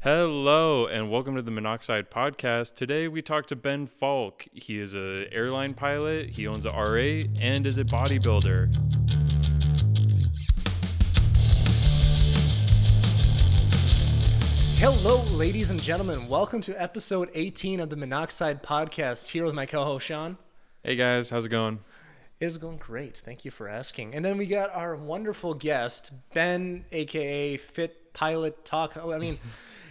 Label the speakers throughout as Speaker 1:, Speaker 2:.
Speaker 1: Hello and welcome to the Monoxide Podcast. Today we talk to Ben Falk. He is an airline pilot, he owns a R8, and is a bodybuilder.
Speaker 2: Hello, ladies and gentlemen. Welcome to episode 18 of the Monoxide Podcast. Here with my co-host, Sean.
Speaker 1: Hey guys, how's it going?
Speaker 2: It is going great. Thank you for asking. And then we got our wonderful guest, Ben, a.k.a. Fit Pilot Talk. I mean,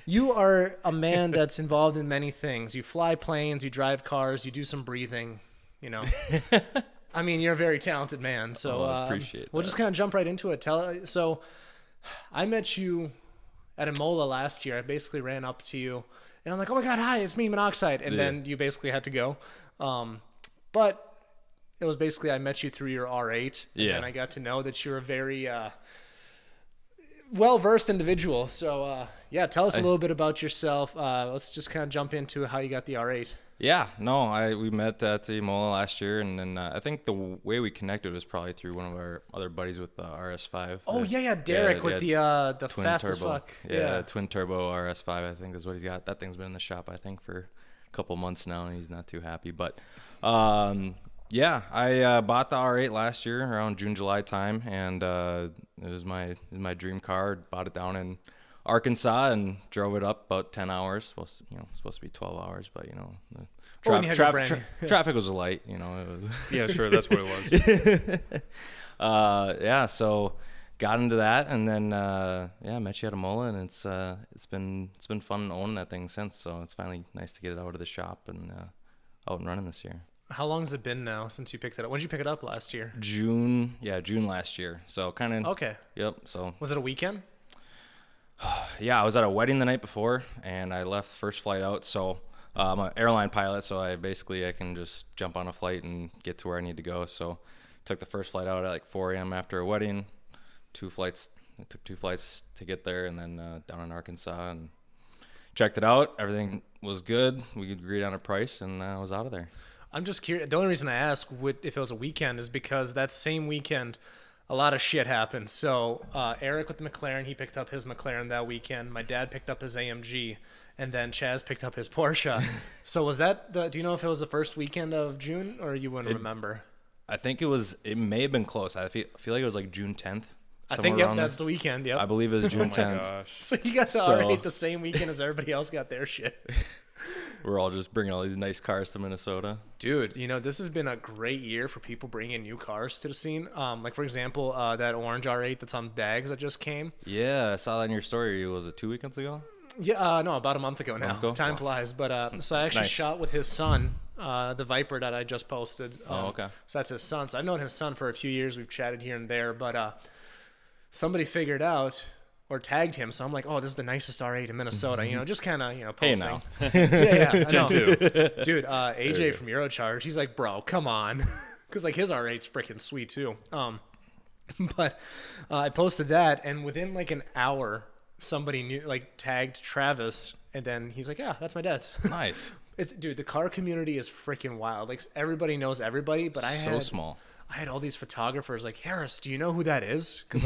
Speaker 2: you are a man that's involved in many things. You fly planes, you drive cars, you do some breathing, you know. I mean, you're a very talented man. So
Speaker 1: I appreciate
Speaker 2: we'll
Speaker 1: that.
Speaker 2: just kind of jump right into it. So I met you at Imola last year. I basically ran up to you, and I'm like, oh my God, hi, it's me, Monoxide. And then you basically had to go. But it was basically I met you through your R8, and I got to know that you're a very well-versed individual. So, tell us a little bit about yourself. Let's just kind of jump into how you got the R8.
Speaker 3: Yeah, we met at the Imola last year, and then I think the way we connected was probably through one of our other buddies with the RS5.
Speaker 2: Oh, Derek with the
Speaker 3: twin
Speaker 2: fastest
Speaker 3: turbo.
Speaker 2: fuck.
Speaker 3: Yeah, twin turbo RS5, I think is what he's got. That thing's been in the shop, I think, for a couple months now, and he's not too happy. But, I bought the R8 last year around June, July time, and it was my dream car. Bought it down in Arkansas and drove it up about 10 hours. Supposed to be 12 hours, but the traffic was light. It was.
Speaker 1: Yeah, sure, that's what it was.
Speaker 3: So got into that, and then met you at Imola, and it's been fun owning that thing since. So it's finally nice to get it out of the shop and out and running this year.
Speaker 2: How long has it been now since you picked it up? When did you pick it up last year?
Speaker 3: June last year. So kind of.
Speaker 2: Okay.
Speaker 3: Yep. So.
Speaker 2: Was it a weekend?
Speaker 3: Yeah, I was at a wedding the night before, and I left first flight out. So I'm an airline pilot, so I can just jump on a flight and get to where I need to go. So took the first flight out at like 4 a.m. after a wedding. It took two flights to get there, and then down in Arkansas and checked it out. Everything was good. We agreed on a price, and I was out of there.
Speaker 2: I'm just curious. The only reason I ask if it was a weekend is because that same weekend, a lot of shit happened. So Eric with the McLaren, he picked up his McLaren that weekend. My dad picked up his AMG, and then Chaz picked up his Porsche. So was that do you know if it was the first weekend of June, or you wouldn't remember?
Speaker 3: I think it may have been close. I feel like it was like June 10th.
Speaker 2: I think that's the weekend. Yep.
Speaker 3: I believe it was June 10th.
Speaker 1: Gosh.
Speaker 2: So you got the R8 the same weekend as everybody else got their shit.
Speaker 3: We're all just bringing all these nice cars to Minnesota.
Speaker 2: Dude, this has been a great year for people bringing new cars to the scene. Like, for example, that orange R8 that's on bags that just came.
Speaker 3: Yeah, I saw that in your story. Was it 2 weekends ago?
Speaker 2: Yeah, no, about a month ago now. Time flies. But so I actually shot with his son, the Viper that I just posted.
Speaker 3: Okay.
Speaker 2: So that's his son. So I've known his son for a few years. We've chatted here and there. But somebody figured out or tagged him, so I'm like, oh, this is the nicest R8 in Minnesota, just kind of, posting.
Speaker 3: Hey now.
Speaker 2: Yeah,
Speaker 1: Gen 2.
Speaker 2: Dude, AJ from Eurocharge, he's like, bro, come on. Because, his R8's freaking sweet, too. But I posted that, and within, an hour, somebody tagged Travis, and then he's like, yeah, that's my dad's.
Speaker 3: Nice.
Speaker 2: Dude, the car community is freaking wild. Everybody knows everybody, but
Speaker 3: small.
Speaker 2: I had all these photographers like, Harris, do you know who that is? Because,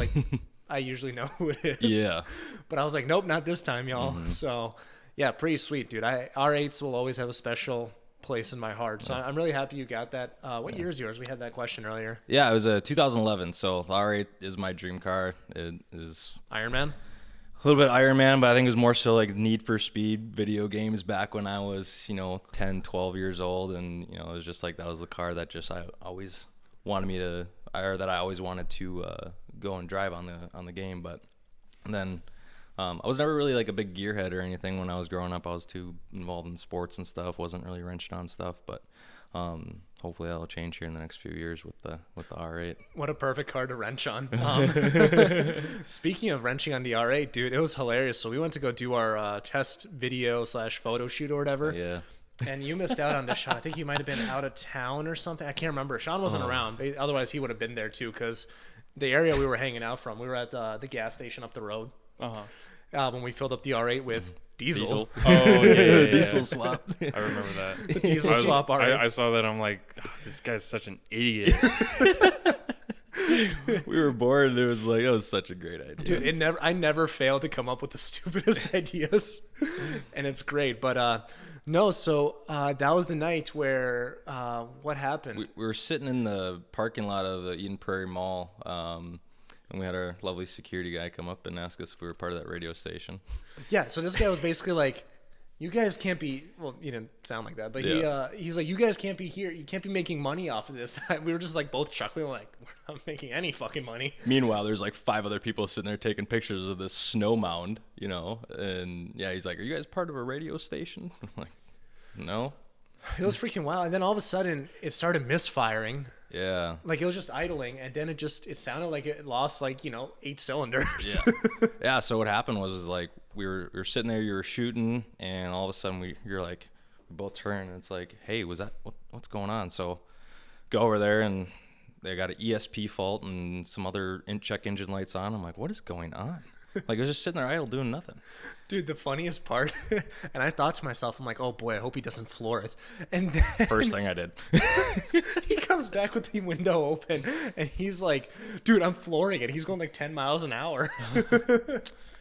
Speaker 2: I usually know who it is.
Speaker 3: Yeah.
Speaker 2: But I was like, nope, not this time, y'all. Mm-hmm. So, yeah, pretty sweet, dude. R8s will always have a special place in my heart. So I'm really happy you got that. What year is yours? We had that question earlier.
Speaker 3: Yeah, it was a 2011. So the R8 is my dream car. It is
Speaker 2: Iron Man?
Speaker 3: A little bit Iron Man, but I think it was more so Need for Speed video games back when I was, 10, 12 years old. And, it was just that was the car that I always wanted that I always wanted to go and drive on the game. But then I was never really a big gearhead or anything when I was growing up. I was too involved in sports and stuff, wasn't really wrenched on stuff. But hopefully that'll change here in the next few years with the R8.
Speaker 2: What a perfect car to wrench on. Speaking of wrenching on the R8, dude, it was hilarious. So we went to go do our test video / photo shoot or whatever.
Speaker 3: Yeah.
Speaker 2: And you missed out on this, Sean. I think you might have been out of town or something. I can't remember. Sean wasn't around. Otherwise, he would have been there too, because the area we were hanging out from, we were at the gas station up the road. When we filled up the R8 with diesel.
Speaker 1: Oh, yeah.
Speaker 3: Diesel swap.
Speaker 1: I remember that.
Speaker 2: The diesel swap R8.
Speaker 1: I saw that. I'm like, oh, this guy's such an idiot.
Speaker 3: We were bored, and it was such a great idea.
Speaker 2: Dude, I never fail to come up with the stupidest ideas, and it's great. But no, so that was the night where what happened?
Speaker 3: We were sitting in the parking lot of the Eden Prairie Mall, and we had our lovely security guy come up and ask us if we were part of that radio station.
Speaker 2: Yeah, so this guy was basically like, you guys can't be, well, he didn't sound like that, but he's like, you guys can't be here. You can't be making money off of this. We were just like both chuckling, like, we're not making any fucking money.
Speaker 3: Meanwhile, there's like 5 other people sitting there taking pictures of this snow mound, and yeah, he's like, are you guys part of a radio station? I'm like, no.
Speaker 2: It was freaking wild. And then all of a sudden it started misfiring.
Speaker 3: Yeah.
Speaker 2: Like it was just idling, and then it sounded like it lost 8 cylinders.
Speaker 3: Yeah. Yeah. So what happened was like we were sitting there, you were shooting, and all of a sudden you're like, we both turn, and it's like, hey, what's going on? So go over there, and they got an ESP fault and some other check engine lights on. I'm like, what is going on? Like, I was just sitting there idle doing nothing.
Speaker 2: Dude, the funniest part, and I thought to myself, I'm like, oh boy, I hope he doesn't floor it. And then
Speaker 3: First thing I did.
Speaker 2: he comes back with the window open, and he's like, dude, I'm flooring it. He's going like 10 miles an hour.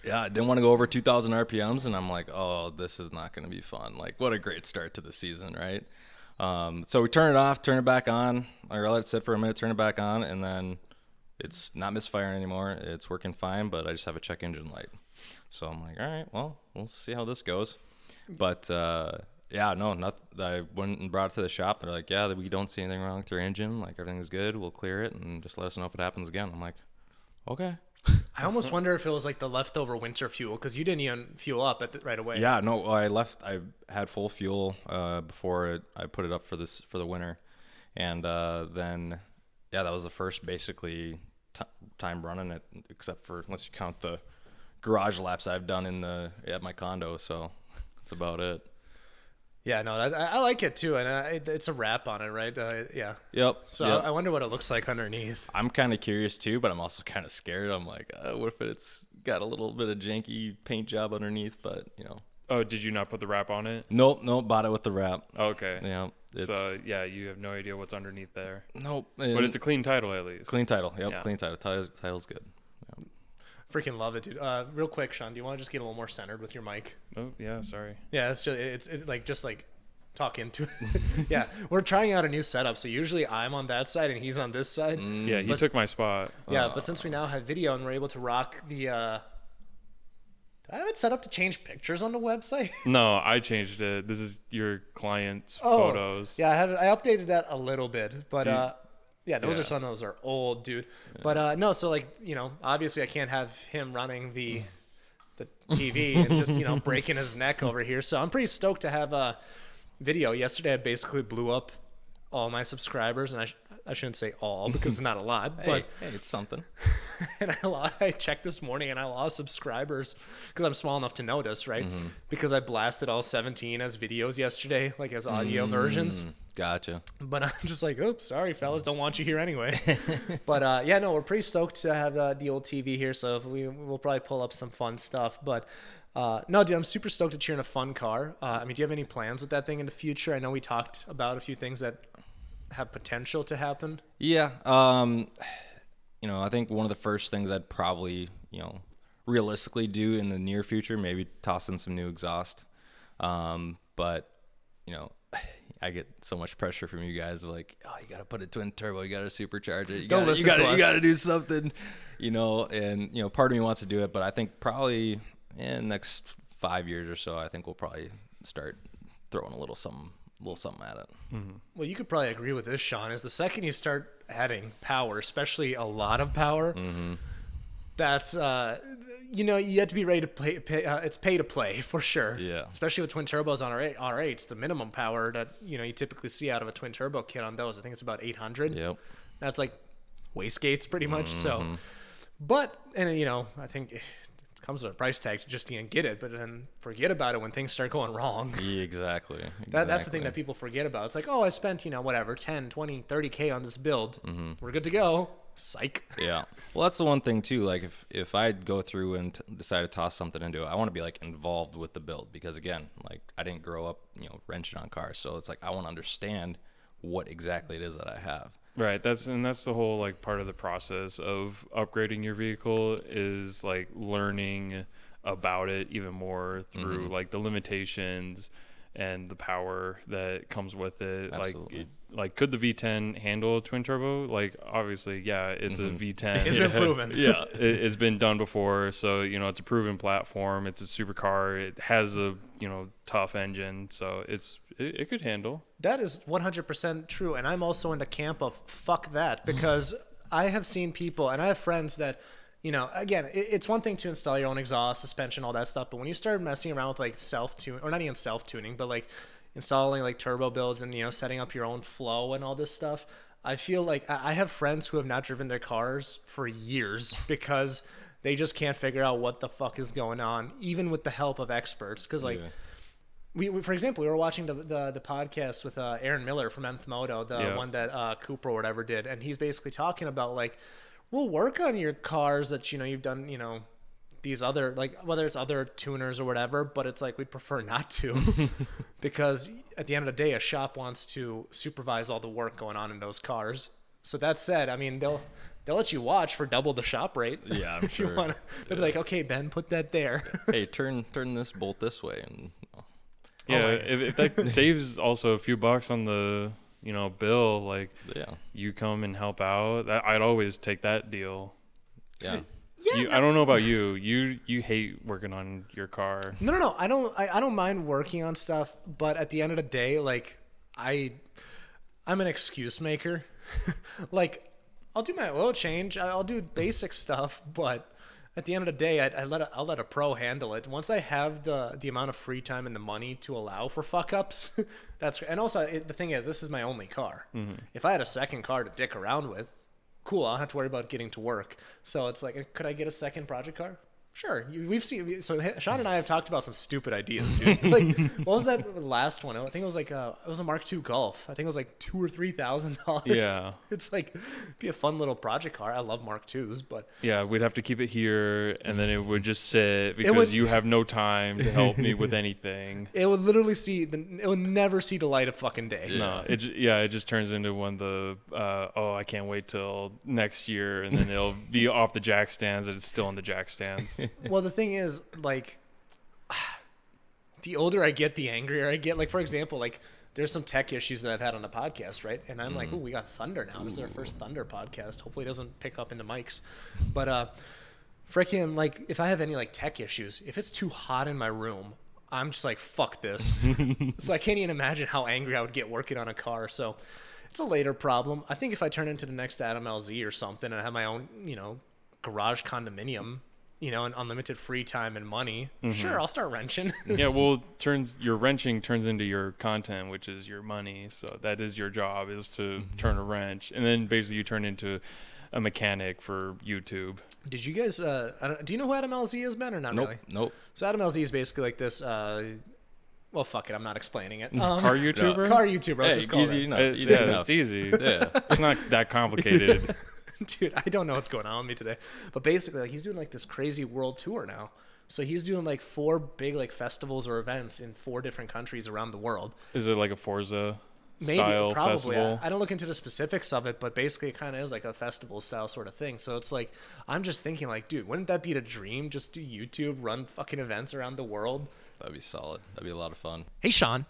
Speaker 3: Yeah, I didn't want to go over 2,000 RPMs, and I'm like, oh, this is not going to be fun. Like, what a great start to the season, right? So we turn it off, turn it back on, or let it sit for a minute, turn it back on, and then it's not misfiring anymore. It's working fine, but I just have a check engine light. So I'm like, all right, well, we'll see how this goes. But yeah, no, I went and brought it to the shop. They're like, yeah, we don't see anything wrong with your engine. Like, everything's good. We'll clear it and just let us know if it happens again. I'm like, okay.
Speaker 2: I almost wonder if it was like the leftover winter fuel, because you didn't even fuel up right away.
Speaker 3: Yeah, no, I had full fuel before I put it up for the winter. And then, yeah, that was the first basically time running it, except for, unless you count the garage laps I've done at my condo. So that's about it.
Speaker 2: Yeah, no, I like it too, and it's a wrap on it, right? Yeah.
Speaker 3: Yep.
Speaker 2: So
Speaker 3: yep.
Speaker 2: I wonder what it looks like underneath.
Speaker 3: I'm kind of curious too, but I'm also kind of scared. I'm like, what if it's got a little bit of janky paint job underneath? But
Speaker 1: Oh, did you not put the wrap on it?
Speaker 3: Nope, bought it with the wrap.
Speaker 1: Oh, okay.
Speaker 3: Yeah.
Speaker 1: So yeah, you have no idea what's underneath there.
Speaker 3: Nope.
Speaker 1: But it's a clean title at least.
Speaker 3: Clean title. Yep.
Speaker 1: Yeah.
Speaker 3: Clean title. Title's good. Yep.
Speaker 2: Freaking love it, dude. Real quick, Sean, do you want to just get a little more centered with your mic?
Speaker 1: Oh yeah, sorry.
Speaker 2: Yeah, it's like talk into it. Yeah, we're trying out a new setup. So usually I'm on that side and he's on this side.
Speaker 1: Yeah, he took my spot.
Speaker 2: Yeah, but since we now have video and we're able to rock the. Do I have it set up to change pictures on the website?
Speaker 1: No, I changed it. This is your client's photos.
Speaker 2: Yeah, I updated that a little bit, but yeah, those
Speaker 1: Yeah.
Speaker 2: are some of those are old, dude. Yeah. But no, so like obviously I can't have him running the TV and just breaking his neck over here. So I'm pretty stoked to have video. Yesterday I basically blew up all my subscribers, and I shouldn't say all because it's not a lot, but
Speaker 3: hey, it's something.
Speaker 2: And I checked this morning and I lost subscribers because I'm small enough to notice, right? Mm-hmm. Because I blasted all 17 as videos yesterday, like as audio versions.
Speaker 3: Gotcha.
Speaker 2: But I'm just like, oops, sorry, fellas, don't want you here anyway. But yeah, no, we're pretty stoked to have the old TV here, so we'll probably pull up some fun stuff. But no, dude, I'm super stoked that you're in a fun car. I mean, do you have any plans with that thing in the future? I know we talked about a few things that have potential to happen.
Speaker 3: Yeah. I think one of the first things I'd probably, realistically do in the near future, maybe toss in some new exhaust. But, I get so much pressure from you guys of like, oh, you got to put a twin turbo, you got to supercharge it. You got to do something, and, part of me wants to do it, but I think probably in the next 5 years or so, I think we'll probably start throwing a little something at it.
Speaker 2: Mm-hmm. Well, you could probably agree with this, Sean, is the second you start adding power, especially a lot of power, that's, you have to be ready to play. It's pay to play for sure.
Speaker 3: Yeah.
Speaker 2: Especially with twin turbos on R8s, the minimum power that, you typically see out of a twin turbo kit on those, I think it's about 800.
Speaker 3: Yep.
Speaker 2: That's like wastegates pretty much. So, but, and I think it comes with a price tag to just get it, but then forget about it when things start going wrong.
Speaker 3: Yeah, exactly.
Speaker 2: That's the thing that people forget about. It's like, oh, I spent, whatever, 10, 20, 30K on this build. We're good to go. Psych.
Speaker 3: Yeah. Well, that's the one thing too. Like if I go through and decide to toss something into it, I want to be like involved with the build, because again, like I didn't grow up, wrenching on cars. So it's like, I want to understand what exactly it is that I have.
Speaker 1: Right. That's the whole like part of the process of upgrading your vehicle is like learning about it even more through like the limitations and the power that comes with it.
Speaker 3: Absolutely.
Speaker 1: Like could the V10 handle a twin turbo? Like obviously, yeah, it's a V10.
Speaker 2: It's been proven.
Speaker 1: Yeah, it's been done before. So, you know, it's a proven platform. It's a supercar. It has a, you know, tough engine. So it could handle.
Speaker 2: That is 100% true. And I'm also in the camp of fuck that, because I have seen people and I have friends that, you know, again, it's one thing to install your own exhaust, suspension, all that stuff. But when you start messing around with like self-tune, or not even self-tuning, but like installing like turbo builds and, you know, setting up your own flow and all this stuff, I feel like I have friends who have not driven their cars for years because they just can't figure out what the fuck is going on, even with the help of experts. Because like, we, for example, we were watching the podcast with Aaron Miller from Nth Moto, the one that Cooper or whatever did, and he's basically talking about like, we'll work on your cars that, you know, you've done, you know, these other, like whether it's other tuners or whatever, but it's like we'd prefer not to because at the end of the day, a shop wants to supervise all the work going on in those cars. So that said, I mean, they'll let you watch for double the shop rate.
Speaker 3: Yeah, I'm
Speaker 2: if
Speaker 3: sure.
Speaker 2: You wanna, they'll be like, okay, Ben, put that there.
Speaker 3: Hey, turn this bolt this way, and
Speaker 1: Yeah, if that saves also a few bucks on the, you know, bill, like you come and help out, I'd always take that deal.
Speaker 3: Yeah.
Speaker 2: Yeah,
Speaker 1: I don't know about you. You hate working on your car.
Speaker 2: No. I don't mind working on stuff, but at the end of the day, like I'm an excuse maker. Like I'll do my oil change, I'll do basic stuff, but at the end of the day, I'll let a pro handle it. Once I have the amount of free time and the money to allow for fuck ups, and also the thing is, this is my only car. If I had a second car to dick around with, cool, I don't have to worry about getting to work. So it's like, could I get a second project car? Sure. We've seen, so Sean and I have talked about some stupid ideas, dude. Like, what was that last one? I think it was like, it was a Mark II Golf. I think it was like $2,000 or $3,000.
Speaker 1: Yeah.
Speaker 2: It's like, be a fun little project car. I love Mark IIs, but.
Speaker 1: Yeah, we'd have to keep it here, and then it would just sit because you have no time to help me with anything.
Speaker 2: It would literally it would never see the light of fucking day.
Speaker 1: No, it just turns into one of the, I can't wait till next year, and then it'll be off the jack stands, and it's still on the jack stands.
Speaker 2: Well, the thing is, like, the older I get, the angrier I get. Like, for example, like, there's some tech issues that I've had on the podcast, right? And I'm like, oh, we got Thunder now. This is our first Thunder podcast. Hopefully it doesn't pick up into mics. But freaking, like, if I have any, like, tech issues, if it's too hot in my room, I'm just like, fuck this. So I can't even imagine how angry I would get working on a car. So it's a later problem. I think if I turn into the next Adam LZ or something and I have my own, you know, garage condominium, you know, and unlimited free time and money, sure, I'll start wrenching.
Speaker 1: Yeah, well, your wrenching turns into your content, which is your money. So that is your job, is to turn a wrench. And then basically you turn into a mechanic for YouTube.
Speaker 2: Did you guys, do you know who Adam LZ is, Ben, or not really?
Speaker 3: Nope.
Speaker 2: So Adam LZ is basically like this, well, fuck it, I'm not explaining it.
Speaker 1: Car YouTuber?
Speaker 2: Car YouTuber, let's just call
Speaker 3: Easy
Speaker 2: it.
Speaker 3: enough.
Speaker 1: It's easy.
Speaker 3: Yeah.
Speaker 1: It's not that complicated.
Speaker 2: Dude, I don't know what's going on with me today. But basically, like, he's doing like this crazy world tour now. So he's doing like 4 big like festivals or events in 4 different countries around the world.
Speaker 1: Is it like a Forza
Speaker 2: Maybe,
Speaker 1: style
Speaker 2: probably.
Speaker 1: festival?
Speaker 2: I don't look into the specifics of it, but basically it kind of is like a festival style sort of thing. So it's like, I'm just thinking like, dude, wouldn't that be the dream? Just do YouTube, run fucking events around the world.
Speaker 3: That'd be solid. That'd be a lot of fun.
Speaker 2: Hey, Sean,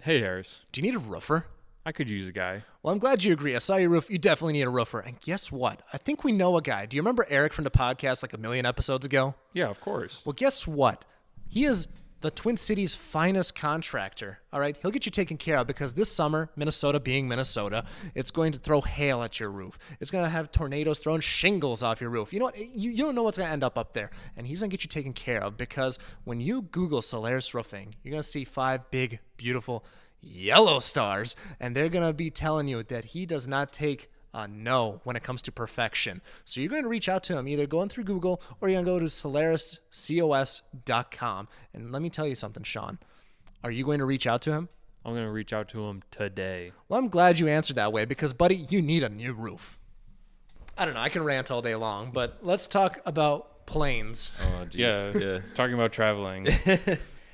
Speaker 1: Hey, Harris.
Speaker 2: do you need a roofer?
Speaker 1: I could use a guy.
Speaker 2: Well, I'm glad you agree. I saw your roof. You definitely need a roofer. And guess what? I think we know a guy. Do you remember Eric from the podcast like a million episodes ago?
Speaker 1: Yeah, of course.
Speaker 2: Well, guess what? He is the Twin Cities' finest contractor. All right? He'll get you taken care of because this summer, Minnesota being Minnesota, it's going to throw hail at your roof. It's going to have tornadoes throwing shingles off your roof. You know what? You don't know what's going to end up there. And he's going to get you taken care of because when you Google Solaris Roofing, you're going to see 5 big, beautiful yellow stars, and they're going to be telling you that he does not take a no when it comes to perfection. So you're going to reach out to him either going through Google or you're going to go to solariscos.com. And let me tell you something, Sean. Are you going to reach out to him?
Speaker 1: I'm going to reach out to him today.
Speaker 2: Well, I'm glad you answered that way because, buddy, you need a new roof. I don't know. I can rant all day long, but let's talk about planes.
Speaker 3: Oh, geez.
Speaker 1: Yeah. Talking about traveling.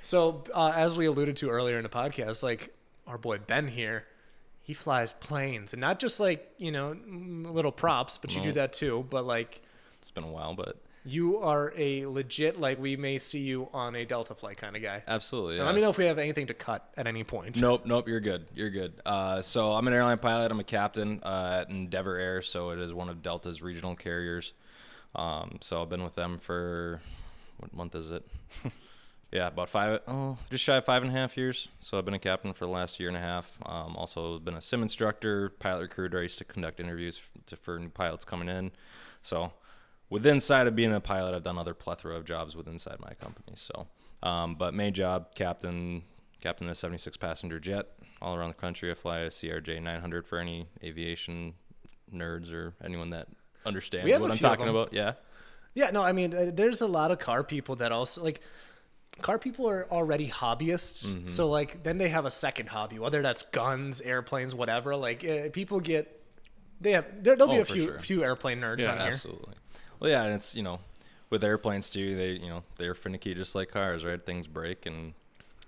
Speaker 2: So as we alluded to earlier in the podcast, like our boy Ben here, he flies planes, and not just like, you know, little props, but you do that too. But like,
Speaker 3: It's been a while, but
Speaker 2: you are a legit, like, we may see you on a Delta flight kind of guy.
Speaker 3: absolutely.
Speaker 2: Now, let me know if we have anything to cut at any point.
Speaker 3: Nope, you're good. You're good. So I'm an airline pilot. I'm a captain at Endeavor Air, so it is one of Delta's regional carriers. So I've been with them for, what month is it? Yeah, about just shy of 5.5 years. So I've been a captain for the last year and a half. Also been a sim instructor, pilot recruiter. I used to conduct interviews for new pilots coming in. So within side of being a pilot, I've done other plethora of jobs within inside my company. So, but main job, captain a 76 passenger jet all around the country. I fly a CRJ 900 for any aviation nerds or anyone that understands what I'm talking about. Yeah.
Speaker 2: Yeah, no, I mean, there's a lot of car people that also, like, car people are already hobbyists. So, like, then they have a second hobby, whether that's guns, airplanes, whatever. Like, people get, there'll be a few airplane nerds on here.
Speaker 3: Absolutely. Well, yeah, and it's, you know, with airplanes too, they're finicky just like cars, right? Things break, and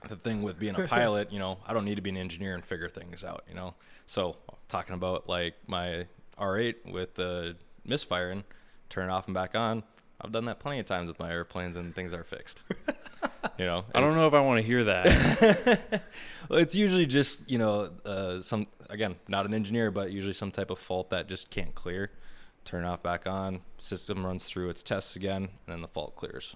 Speaker 3: the thing with being a pilot, you know, I don't need to be an engineer and figure things out, you know. So talking about like my R8 with the misfiring, turn it off and back on, I've done that plenty of times with my airplanes, and things are fixed. You know,
Speaker 1: I don't know if I want to hear that.
Speaker 3: Well, it's usually just, you know, again, not an engineer, but usually some type of fault that just can't clear. Turn it off, back on, system runs through its tests again, and then the fault clears.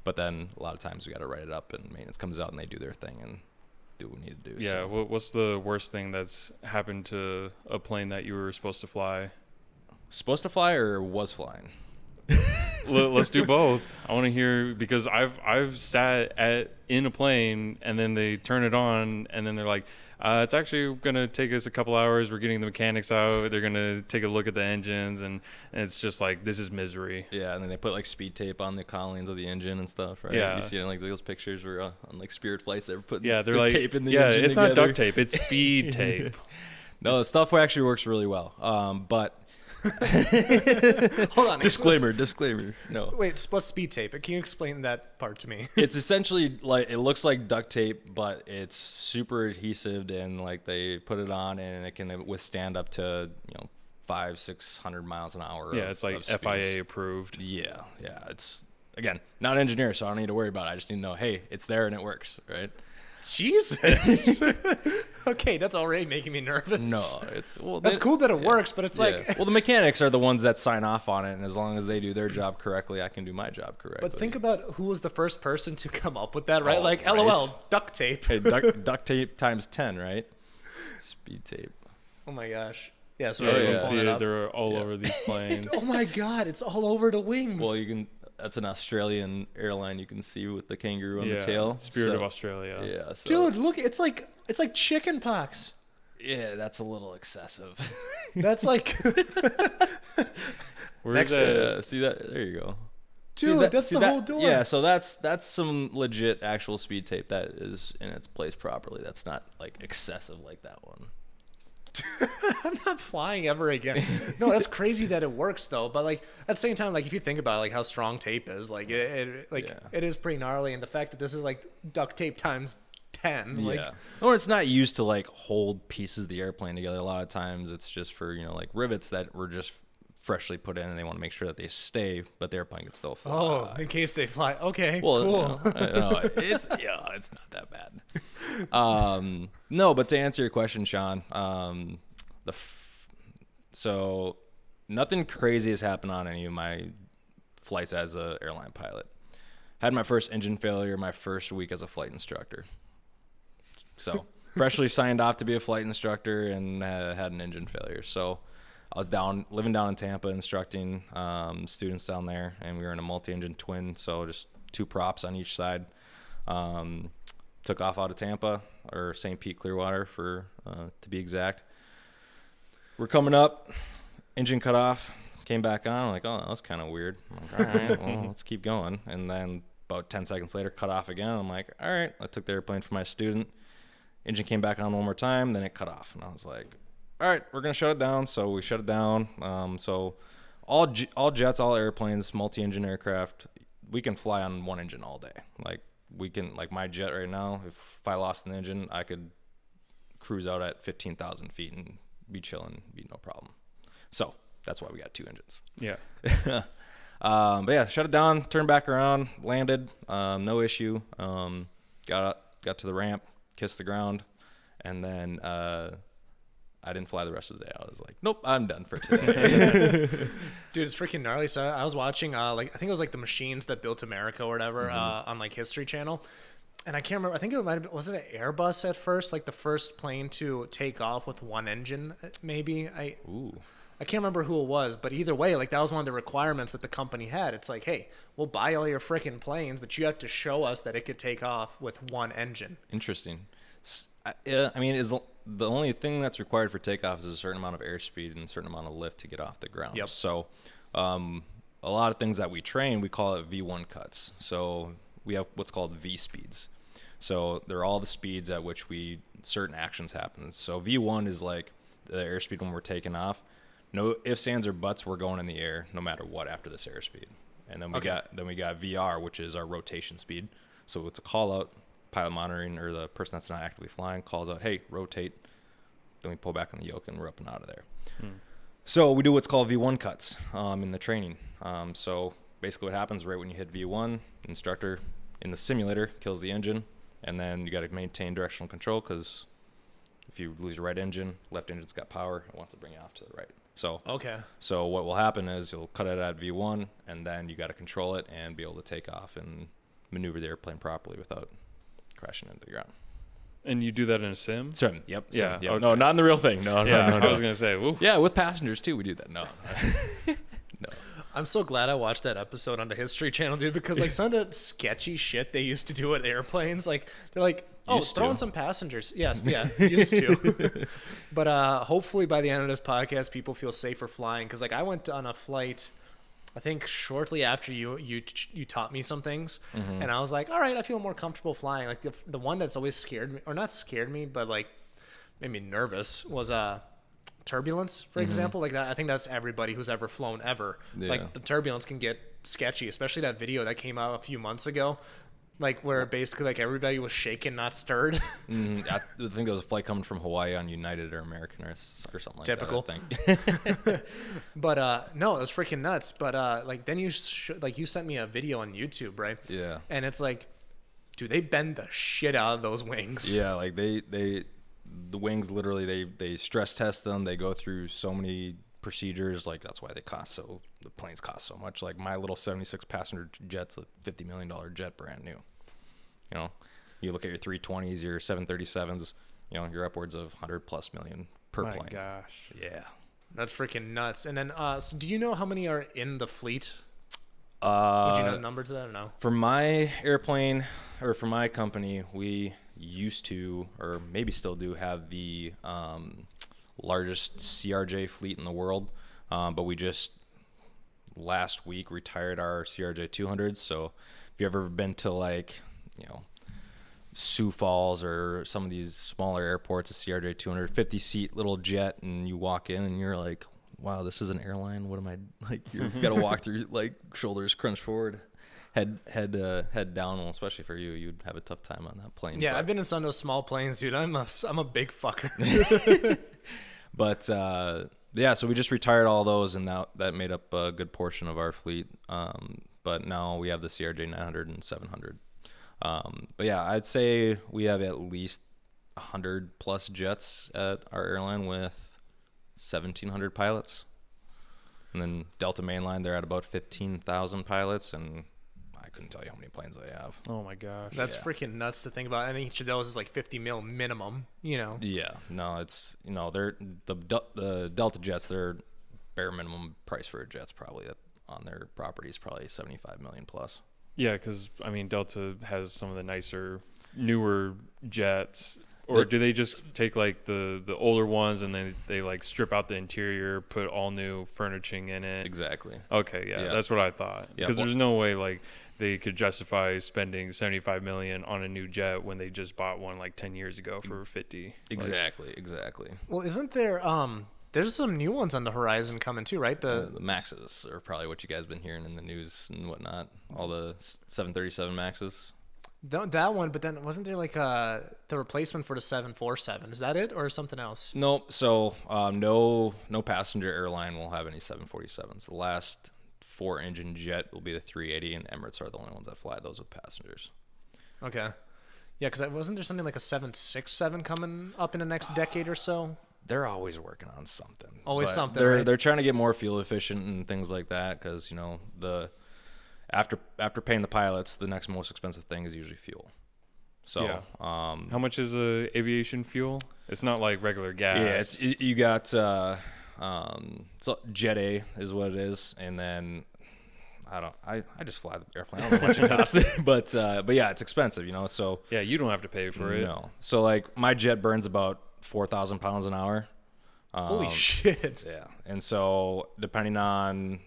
Speaker 3: But then a lot of times we got to write it up, and maintenance comes out and they do their thing and do what we need to do.
Speaker 1: Yeah.
Speaker 3: So.
Speaker 1: What's the worst thing that's happened to a plane that you were supposed to fly?
Speaker 3: Supposed to fly or was flying?
Speaker 1: Let's do both. I want to hear, because I've sat in a plane and then they turn it on and then they're like, it's actually going to take us a couple hours. We're getting the mechanics out. They're going to take a look at the engines, and it's just like, this is misery.
Speaker 3: Yeah, and then they put like speed tape on the cowlings of the engine and stuff, right?
Speaker 1: Yeah.
Speaker 3: You see it in like those pictures where on like Spirit flights they were putting
Speaker 1: they're like,
Speaker 3: tape in the engine
Speaker 1: it's
Speaker 3: together.
Speaker 1: not duct tape, it's speed tape.
Speaker 3: No, the stuff actually works really well. But
Speaker 2: Hold on.
Speaker 3: disclaimer. No.
Speaker 2: Wait, what's speed tape? Can you explain that part to me?
Speaker 3: It's essentially like, it looks like duct tape, but it's super adhesive, and like they put it on and it can withstand up to, you know, 500-600 miles an hour.
Speaker 1: Yeah, it's like FIA approved.
Speaker 3: Yeah. It's, again, not an engineer, so I don't need to worry about it. I just need to know, hey, it's there and it works, right?
Speaker 2: Jesus. Okay, that's already making me nervous.
Speaker 3: No,
Speaker 2: that's cool that it works, but it's like,
Speaker 3: well, the mechanics are the ones that sign off on it, and as long as they do their job correctly, I can do my job correctly.
Speaker 2: but think about who was the first person to come up with that, right?
Speaker 3: Oh,
Speaker 2: like,
Speaker 3: right.
Speaker 2: LOL, duct tape.
Speaker 3: Hey, duct tape times 10, right? Speed tape.
Speaker 2: Oh my gosh. Yeah, so
Speaker 1: Yeah,
Speaker 2: we're
Speaker 1: you
Speaker 2: pulling
Speaker 1: see
Speaker 2: it
Speaker 1: it.
Speaker 2: up.
Speaker 1: They're all over these planes.
Speaker 2: Oh my god, it's all over the wings.
Speaker 3: Well, that's an Australian airline you can see with the kangaroo on the tail.
Speaker 1: Spirit of Australia.
Speaker 3: Yeah, so,
Speaker 2: dude, look, it's like chicken pox.
Speaker 3: yeah, that's a little excessive.
Speaker 2: That's like,
Speaker 1: Where
Speaker 2: Next
Speaker 1: is that?
Speaker 3: See that? There you go.
Speaker 2: dude, that's the whole door.
Speaker 3: Yeah, so that's some legit actual speed tape that is in its place properly. That's not like excessive like that one.
Speaker 2: I'm not flying ever again. No, that's crazy that it works though. But like at the same time, like if you think about it, like how strong tape is, like it is pretty gnarly, and the fact that this is like duct tape times 10. Like,
Speaker 3: Yeah. Or it's not used to like hold pieces of the airplane together. A lot of times it's just for, you know, like rivets that were just freshly put in, and they want to make sure that they stay, but the airplane can still fly.
Speaker 2: oh, in case they fly. Okay,
Speaker 3: Well,
Speaker 2: cool.
Speaker 3: it's not that bad. No, but to answer your question, Sean, so nothing crazy has happened on any of my flights as a airline pilot. Had my first engine failure my first week as a flight instructor. So freshly signed off to be a flight instructor and had an engine failure. So I was living down in Tampa, instructing students down there, and we were in a multi-engine twin, so just 2 props on each side. Took off out of Tampa, or St. Pete, Clearwater, to be exact. We're coming up, engine cut off, came back on. I'm like, oh, that was kind of weird. I'm like, all right, well, let's keep going. And then about 10 seconds later, cut off again. I'm like, all right. I took the airplane for my student. Engine came back on one more time, then it cut off. And I was like, all right, we're going to shut it down. So we shut it down. So all jets, all airplanes, multi-engine aircraft, we can fly on one engine all day. Like we can, like my jet right now, if I lost an engine, I could cruise out at 15,000 feet and be chilling, be no problem. So that's why we got 2 engines.
Speaker 1: Yeah.
Speaker 3: But yeah, shut it down, turned back around, landed, no issue. Got to the ramp, kissed the ground, and then I didn't fly the rest of the day. I was like, nope, I'm done for today.
Speaker 2: Dude, it's freaking gnarly. So I was watching, I think it was like the Machines That Built America or whatever, on like History Channel. And I can't remember. I think it might have been, was it an Airbus at first? Like the first plane to take off with one engine, maybe? I can't remember who it was, but either way, like that was one of the requirements that the company had. It's like, hey, we'll buy all your freaking planes, but you have to show us that it could take off with one engine.
Speaker 3: Interesting. I mean, is the only thing that's required for takeoff is a certain amount of airspeed and a certain amount of lift to get off the ground.
Speaker 2: Yep.
Speaker 3: So a lot of things that we train, we call it V1 cuts. So we have what's called V speeds. So they're all the speeds at which certain actions happen. So V1 is like the airspeed when we're taking off. No ifs, ands, or buts, we're going in the air no matter what after this airspeed. And then we got VR, which is our rotation speed. So it's a call out. Pilot monitoring, or the person that's not actively flying, calls out, hey, rotate. Then we pull back on the yoke and we're up and out of there. So we do what's called V1 cuts in the training. So basically what happens right when you hit V1, instructor in the simulator kills the engine, and then you got to maintain directional control, because if you lose your right engine, left engine's got power, it wants to bring you off to the right. So what will happen is you'll cut it at V1, and then you got to control it and be able to take off and maneuver the airplane properly without crashing into the ground.
Speaker 1: And you do that in a sim?
Speaker 3: Sim, yep.
Speaker 1: Yeah.
Speaker 3: Sim, yep. Okay. No, not in the real thing. No.
Speaker 1: I was going to say, woo.
Speaker 3: Yeah, with passengers too, we do that. No. No.
Speaker 2: I'm so glad I watched that episode on the History Channel, dude, because like some of the sketchy shit they used to do at airplanes, like they're like, throw in some passengers. Yes, yeah, used to. But hopefully by the end of this podcast, people feel safer flying, because like I went on a flight, I think shortly after you taught me some things, and I was like, all right, I feel more comfortable flying. Like the one that's always scared me, or not scared me, but like made me nervous, was turbulence, for example. Like that, I think that's everybody who's ever flown ever. Yeah. Like the turbulence can get sketchy, especially that video that came out a few months ago, like where basically like everybody was shaken, not stirred.
Speaker 3: I think there was a flight coming from Hawaii on United or American or something like
Speaker 2: Typical.
Speaker 3: that. Typical.
Speaker 2: But no, it was freaking nuts. But like then you sent me a video on YouTube, right?
Speaker 3: Yeah.
Speaker 2: And it's like, dude, they bend the shit out of those wings.
Speaker 3: Yeah, like the wings literally they stress test them. They go through so many procedures. Like that's why the planes cost so much. Like my little 76 passenger jet's a $50 million jet, brand new. You know, you look at your 320s, your 737s, you know, you're upwards of 100+ million per plane.
Speaker 1: My gosh.
Speaker 3: Yeah.
Speaker 2: That's freaking nuts. And then, so do you know how many are in the fleet? Would you know the number to that or no?
Speaker 3: For my airplane, or for my company, we used to, or maybe still do, have the largest CRJ fleet in the world. But we just last week retired our CRJ 200s. So if you've ever been to like, you know, Sioux Falls or some of these smaller airports, a CRJ 250 seat little jet, and you walk in and you're like, wow, this is an airline. What am I like? You got to walk through, like, shoulders crunched forward, head down. Well, especially for you, you'd have a tough time on that plane.
Speaker 2: Yeah, I've been in some of those small planes, dude. I'm a big fucker.
Speaker 3: But yeah, so we just retired all those, and that made up a good portion of our fleet. But now we have the CRJ 900 and 700. But yeah, I'd say we have at least 100+ jets at our airline with 1,700 pilots. And then Delta Mainline, they're at about 15,000 pilots, and I couldn't tell you how many planes they have.
Speaker 1: Oh my gosh.
Speaker 2: That's freaking nuts to think about. And each of those is like 50 mil minimum, you know?
Speaker 3: Yeah, no, it's, you know, they're the Delta jets, their bare minimum price for a jet's probably on their property is probably 75 million plus.
Speaker 1: Yeah, because I mean, Delta has some of the nicer, newer jets. Or do they just take like the older ones and then they like strip out the interior, put all new furnishing in it?
Speaker 3: Exactly.
Speaker 1: Okay, yeah. That's what I thought. Because there's no way like they could justify spending $75 million on a new jet when they just bought one like 10 years ago for 50.
Speaker 3: Exactly.
Speaker 2: Well, isn't there there's some new ones on the horizon coming too, right?
Speaker 3: The Maxes are probably what you guys been hearing in the news and whatnot. All the 737 Maxes.
Speaker 2: That one, but then wasn't there like the replacement for the 747? Is that it or something else?
Speaker 3: Nope. So no passenger airline will have any 747s. The last 4-engine jet will be the 380, and Emirates are the only ones that fly those with passengers.
Speaker 2: Okay. Yeah, because wasn't there something like a 767 coming up in the next decade or so?
Speaker 3: They're always working on something.
Speaker 2: Always
Speaker 3: But
Speaker 2: something,
Speaker 3: They're
Speaker 2: right?
Speaker 3: they're trying to get more fuel efficient and things like that because after paying the pilots, the next most expensive thing is usually fuel. So
Speaker 1: Yeah. How much is aviation fuel? It's not like regular gas.
Speaker 3: yeah, you got so Jet A is what it is, and then I just fly the airplane. I don't know how much it costs, but yeah, it's expensive, So
Speaker 1: Yeah, you don't have to pay for it.
Speaker 3: no, so like my jet burns about 4,000 pounds an hour.
Speaker 2: Holy shit.
Speaker 3: Yeah, and so depending on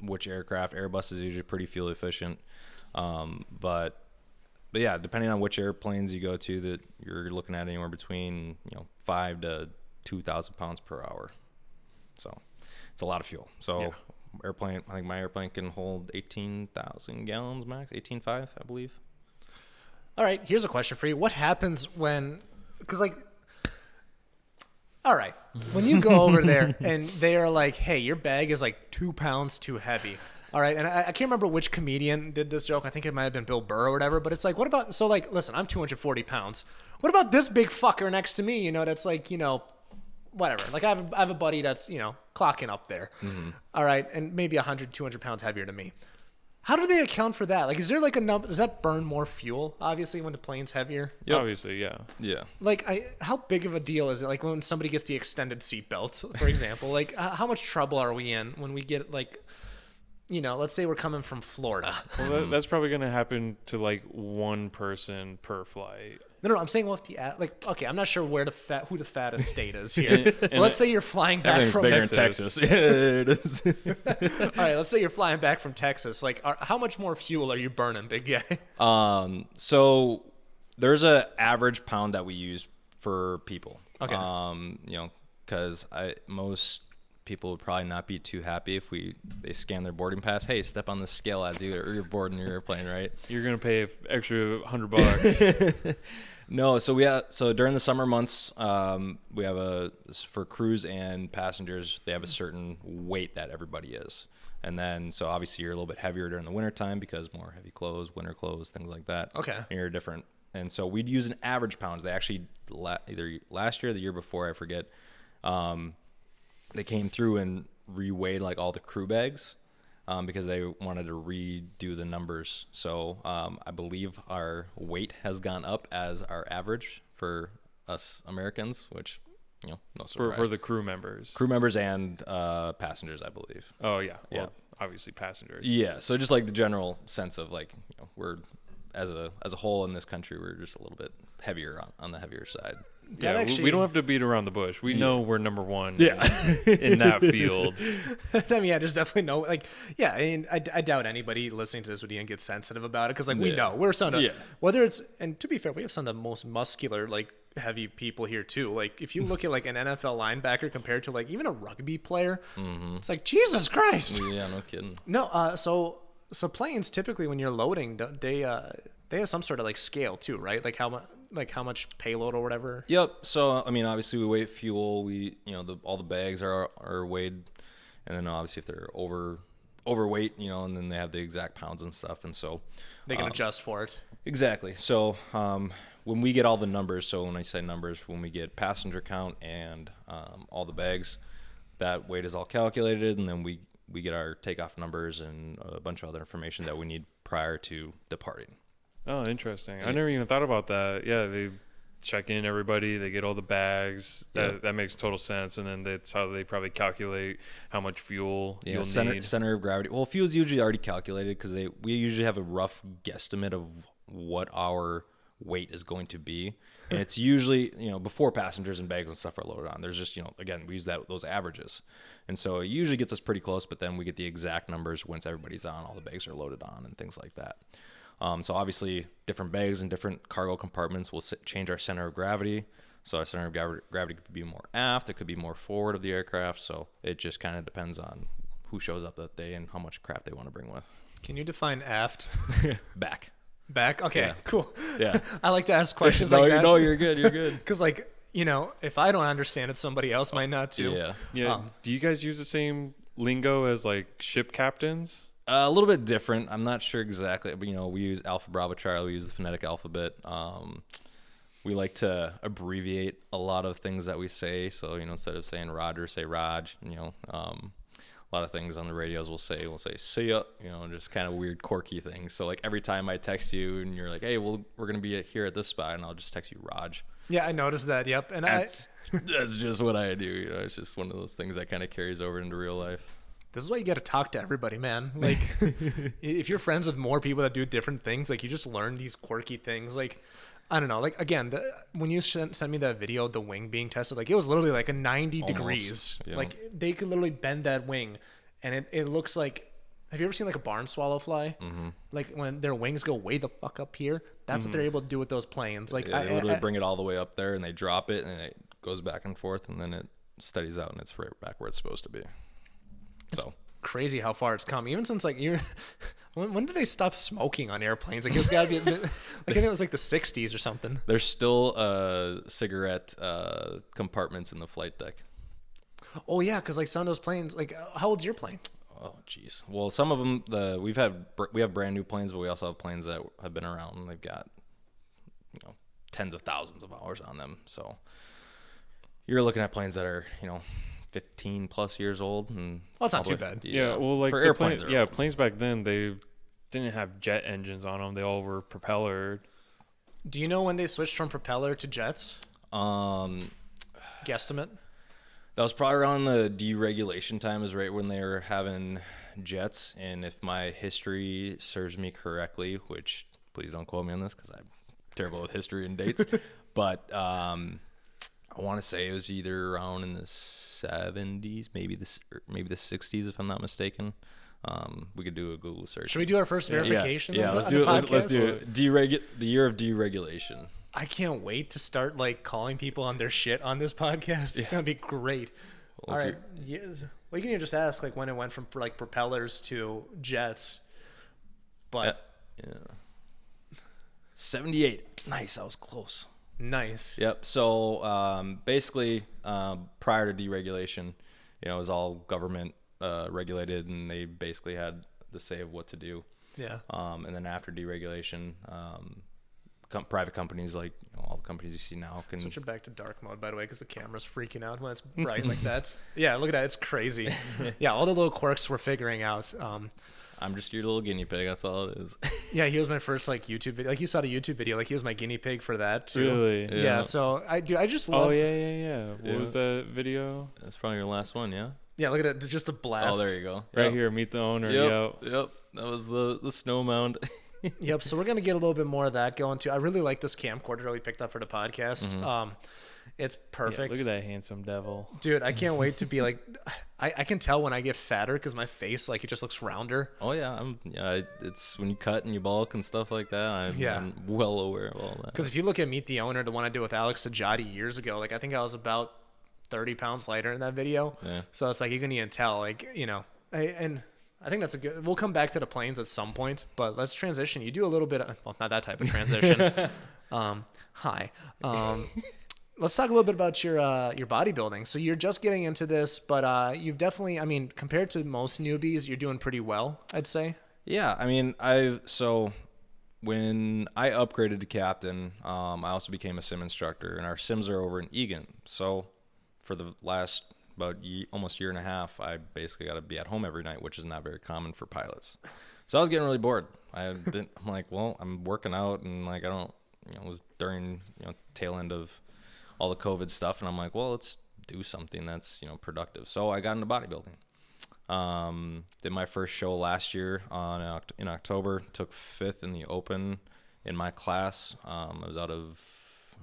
Speaker 3: which aircraft, Airbus is usually pretty fuel efficient, but yeah, depending on which airplanes you go to, that you're looking at anywhere between 5 to 2,000 pounds per hour. So it's a lot of fuel. So
Speaker 1: Yeah.
Speaker 3: I think my airplane can hold 18,000 gallons max, 18.5, I believe.
Speaker 2: All right, here's a question for you. What happens when, because like, all right, when you go over there and they are like, hey, your bag is like 2 pounds too heavy. All right, and I can't remember which comedian did this joke. I think it might have been Bill Burr or whatever, but it's like, what about, so like, listen, I'm 240 pounds. What about this big fucker next to me, that's like, whatever. Like I have a buddy that's, clocking up there. Mm-hmm. All right, and maybe 100, 200 pounds heavier than me. How do they account for that? Like, is there like a number? Does that burn more fuel? Obviously, when the plane's heavier.
Speaker 3: Yep.
Speaker 1: Obviously, yeah.
Speaker 3: Yeah.
Speaker 2: Like, how big of a deal is it? Like when somebody gets the extended seatbelts, for example. Like, how much trouble are we in when we get like, let's say we're coming from Florida.
Speaker 1: Well, that's probably going to happen to like one person per flight.
Speaker 2: No, I'm saying okay, I'm not sure who the fattest state is here. But let's say you're flying back from
Speaker 3: bigger
Speaker 1: Texas.
Speaker 3: in Texas. Yeah, it is.
Speaker 2: All right, let's say you're flying back from Texas. Like, how much more fuel are you burning, big guy?
Speaker 3: So there's a average pound that we use for people.
Speaker 2: Okay.
Speaker 3: Because most people would probably not be too happy if they scan their boarding pass. Hey, step on the scale as you're boarding your airplane, right?
Speaker 1: You're going to pay extra $100.
Speaker 3: No, so during the summer months, we have for crews and passengers, they have a certain weight that everybody is. And then, so obviously you're a little bit heavier during the winter time because more heavy clothes, winter clothes, things like that.
Speaker 2: Okay.
Speaker 3: And you're different. And so we'd use an average pounds. They actually, either last year or the year before, I forget, they came through and reweighed like all the crew bags. Because they wanted to redo the numbers. So I believe our weight has gone up as our average for us Americans, which, no surprise.
Speaker 1: for the crew members.
Speaker 3: Crew members and passengers, I believe.
Speaker 1: Oh, yeah.
Speaker 3: Yeah.
Speaker 1: Well, obviously passengers.
Speaker 3: Yeah, so just like the general sense of like, we're, as a whole in this country, we're just a little bit heavier on the heavier side.
Speaker 1: Yeah, we don't have to beat around the bush. We know we're number one
Speaker 3: Yeah.
Speaker 1: in that field.
Speaker 2: I mean, yeah, there's definitely no, like, yeah, I mean, I doubt anybody listening to this would even get sensitive about it because, like, we
Speaker 3: Yeah.
Speaker 2: know. We're some of the,
Speaker 3: Yeah.
Speaker 2: whether it's, and to be fair, we have some of the most muscular, like, heavy people here, too. Like, if you look at, like, an NFL linebacker compared to, like, even a rugby player, it's like, Jesus Christ.
Speaker 3: Yeah, no kidding.
Speaker 2: No, so planes, typically, when you're loading, they have some sort of, like, scale, too, right? Like, how much payload or whatever.
Speaker 3: Yep. So I mean, obviously we weigh fuel. We all the bags are weighed, and then obviously if they're overweight, and then they have the exact pounds and stuff, and so
Speaker 2: They can adjust for it.
Speaker 3: exactly. So when we get all the numbers, so when I say numbers, when we get passenger count and all the bags, that weight is all calculated, and then we get our takeoff numbers and a bunch of other information that we need prior to departing.
Speaker 1: Oh, interesting. I never even thought about that. Yeah, they check in everybody. They get all the bags. That makes total sense. And then that's how they probably calculate how much fuel you'll need.
Speaker 3: Center of gravity. Well, fuel's usually already calculated because we usually have a rough guesstimate of what our weight is going to be. And it's usually, before passengers and bags and stuff are loaded on. There's just, again, we use those averages. And so it usually gets us pretty close, but then we get the exact numbers once everybody's on, all the bags are loaded on and things like that. So obviously different bags and different cargo compartments will change our center of gravity. So our center of gravity could be more aft. It could be more forward of the aircraft. So it just kind of depends on who shows up that day and how much crap they want to bring with.
Speaker 2: Can you define aft?
Speaker 3: Back.
Speaker 2: Back? Okay,
Speaker 3: Yeah.
Speaker 2: cool.
Speaker 3: Yeah.
Speaker 2: I like to ask questions
Speaker 3: no,
Speaker 2: like that.
Speaker 3: no, you're good. You're good.
Speaker 2: Because, like, you know, if I don't understand it, somebody else might not too.
Speaker 3: Yeah.
Speaker 1: Yeah. Do you guys use the same lingo as like ship captains?
Speaker 3: A little bit different. I'm not sure exactly, but we use Alpha, Bravo, Charlie. We use the phonetic alphabet. We like to abbreviate a lot of things that we say. So instead of saying Roger, say Raj. A lot of things on the radios we'll say see ya. Just kind of weird, quirky things. So like every time I text you and you're like, hey, well, we're gonna be here at this spot, and I'll just text you Raj.
Speaker 2: Yeah, I noticed that. Yep, and
Speaker 3: That's just what I do. It's just one of those things that kind of carries over into real life.
Speaker 2: This is why you got to talk to everybody, man. Like, if you're friends with more people that do different things, like, you just learn these quirky things. Like, I don't know. Like, again, when you sent me that video, the wing being tested, like, it was literally like a 90 degrees.
Speaker 3: Yeah.
Speaker 2: Like, they could literally bend that wing, and it looks like. Have you ever seen like a barn swallow fly? Mm-hmm. Like when their wings go way the fuck up here, that's what they're able to do with those planes. Like,
Speaker 3: they literally bring it all the way up there, and they drop it, and it goes back and forth, and then it steadies out, and it's right back where it's supposed to be. So.
Speaker 2: Crazy how far it's come. Even since like when did they stop smoking on airplanes? Like it's got to be like I think it was like the 60s or something.
Speaker 3: There's still cigarette compartments in the flight deck.
Speaker 2: Oh yeah, because like some of those planes, like how old's your plane?
Speaker 3: Oh geez. Well, some of them we have brand new planes, but we also have planes that have been around, and they've got tens of thousands of hours on them. So you're looking at planes that are 15 plus years old, and
Speaker 2: well, it's not too bad.
Speaker 1: Yeah, well, like
Speaker 3: for
Speaker 1: the
Speaker 3: airplanes,
Speaker 1: planes back then, they didn't have jet engines on them. They all were propeller.
Speaker 2: Do you know when they switched from propeller to jets?
Speaker 3: Guesstimate. That was probably around the deregulation time, is right when they were having jets. And if my history serves me correctly, which please don't quote me on this because I'm terrible with history and dates, but I want to say it was either around in the 70s, maybe the 60s, if I'm not mistaken. We could do a Google search.
Speaker 2: Should we do our first verification?
Speaker 3: Yeah, let's do it. Let's do it. The year of deregulation.
Speaker 2: I can't wait to start like calling people on their shit on this podcast. It's gonna be great.
Speaker 3: Well,
Speaker 2: all right. Yes. Well, you can just ask like when it went from like propellers to jets. But
Speaker 3: 78. Nice. That was close.
Speaker 2: Nice.
Speaker 3: Yep. So basically, prior to deregulation, it was all government regulated, and they basically had the say of what to do.
Speaker 2: Yeah.
Speaker 3: And then after deregulation, private companies like all the companies you see now can
Speaker 2: switch it back to dark mode, by the way, because the camera's freaking out when it's bright like that. Yeah, look at that. It's crazy. Yeah, all the little quirks we're figuring out.
Speaker 3: I'm just your little guinea pig. That's all it is.
Speaker 2: Yeah, he was my first like YouTube video. Like you saw the YouTube video. Like he was my guinea pig for that too.
Speaker 1: Really?
Speaker 2: Yeah. So I just love.
Speaker 1: Oh yeah. What was that video?
Speaker 3: That's probably your last one, yeah.
Speaker 2: Yeah, look at it. Just a blast.
Speaker 3: Oh, there you go.
Speaker 1: Right here, meet the owner.
Speaker 3: Yep. That was the snow mound.
Speaker 2: Yep. So we're gonna get a little bit more of that going too. I really like this camcorder that we picked up for the podcast.
Speaker 3: Mm-hmm.
Speaker 2: It's perfect.
Speaker 1: Yeah, look at that handsome devil,
Speaker 2: dude. I can't wait to be like. I can tell when I get fatter because my face like it just looks rounder.
Speaker 3: Oh yeah, it's when you cut and you bulk and stuff like that. I'm well aware of all that.
Speaker 2: Because if you look at Meet the Owner, the one I did with Alex Sajadi years ago, like I think I was about 30 pounds lighter in that video.
Speaker 3: Yeah.
Speaker 2: So it's like you can even tell, like and I think that's a good. We'll come back to the planes at some point, but let's transition. You do a little bit of not that type of transition. Hi. Let's talk a little bit about your bodybuilding. So you're just getting into this, but you've definitely, I mean, compared to most newbies, you're doing pretty well, I'd say.
Speaker 3: Yeah, I mean, when I upgraded to captain, I also became a sim instructor, and our sims are over in Egan. So for the last almost year and a half, I basically got to be at home every night, which is not very common for pilots. So I was getting really bored. I'm like, well, I'm working out, and like I don't, it was during tail end of all the COVID stuff, and I'm like, well, let's do something that's productive. So I got into bodybuilding. Did my first show last year in October. Took 5th in the open in my class. I was out of,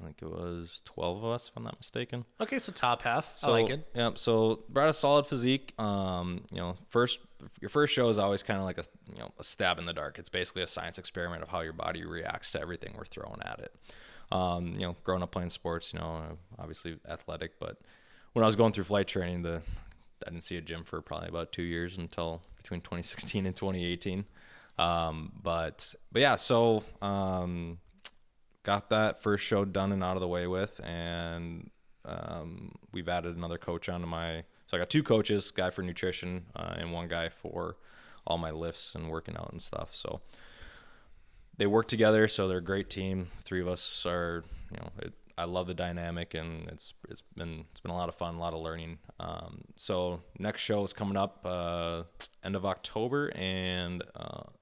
Speaker 3: I think it was 12 of us, if I'm not mistaken.
Speaker 2: Okay, so top half. I like it.
Speaker 3: Yeah, so brought a solid physique. Your first show is always kind of like a stab in the dark. It's basically a science experiment of how your body reacts to everything we're throwing at it. Growing up playing sports, obviously athletic, but when I was going through flight training, I didn't see a gym for probably about 2 years until between 2016 and 2018. But yeah, so got that first show done and out of the way with, and we've added another coach onto my. So I got 2 coaches, guy for nutrition and one guy for all my lifts and working out and stuff. So they work together, so they're a great team. 3 of us are, I love the dynamic, and it's been a lot of fun, a lot of learning. So next show is coming up end of October, and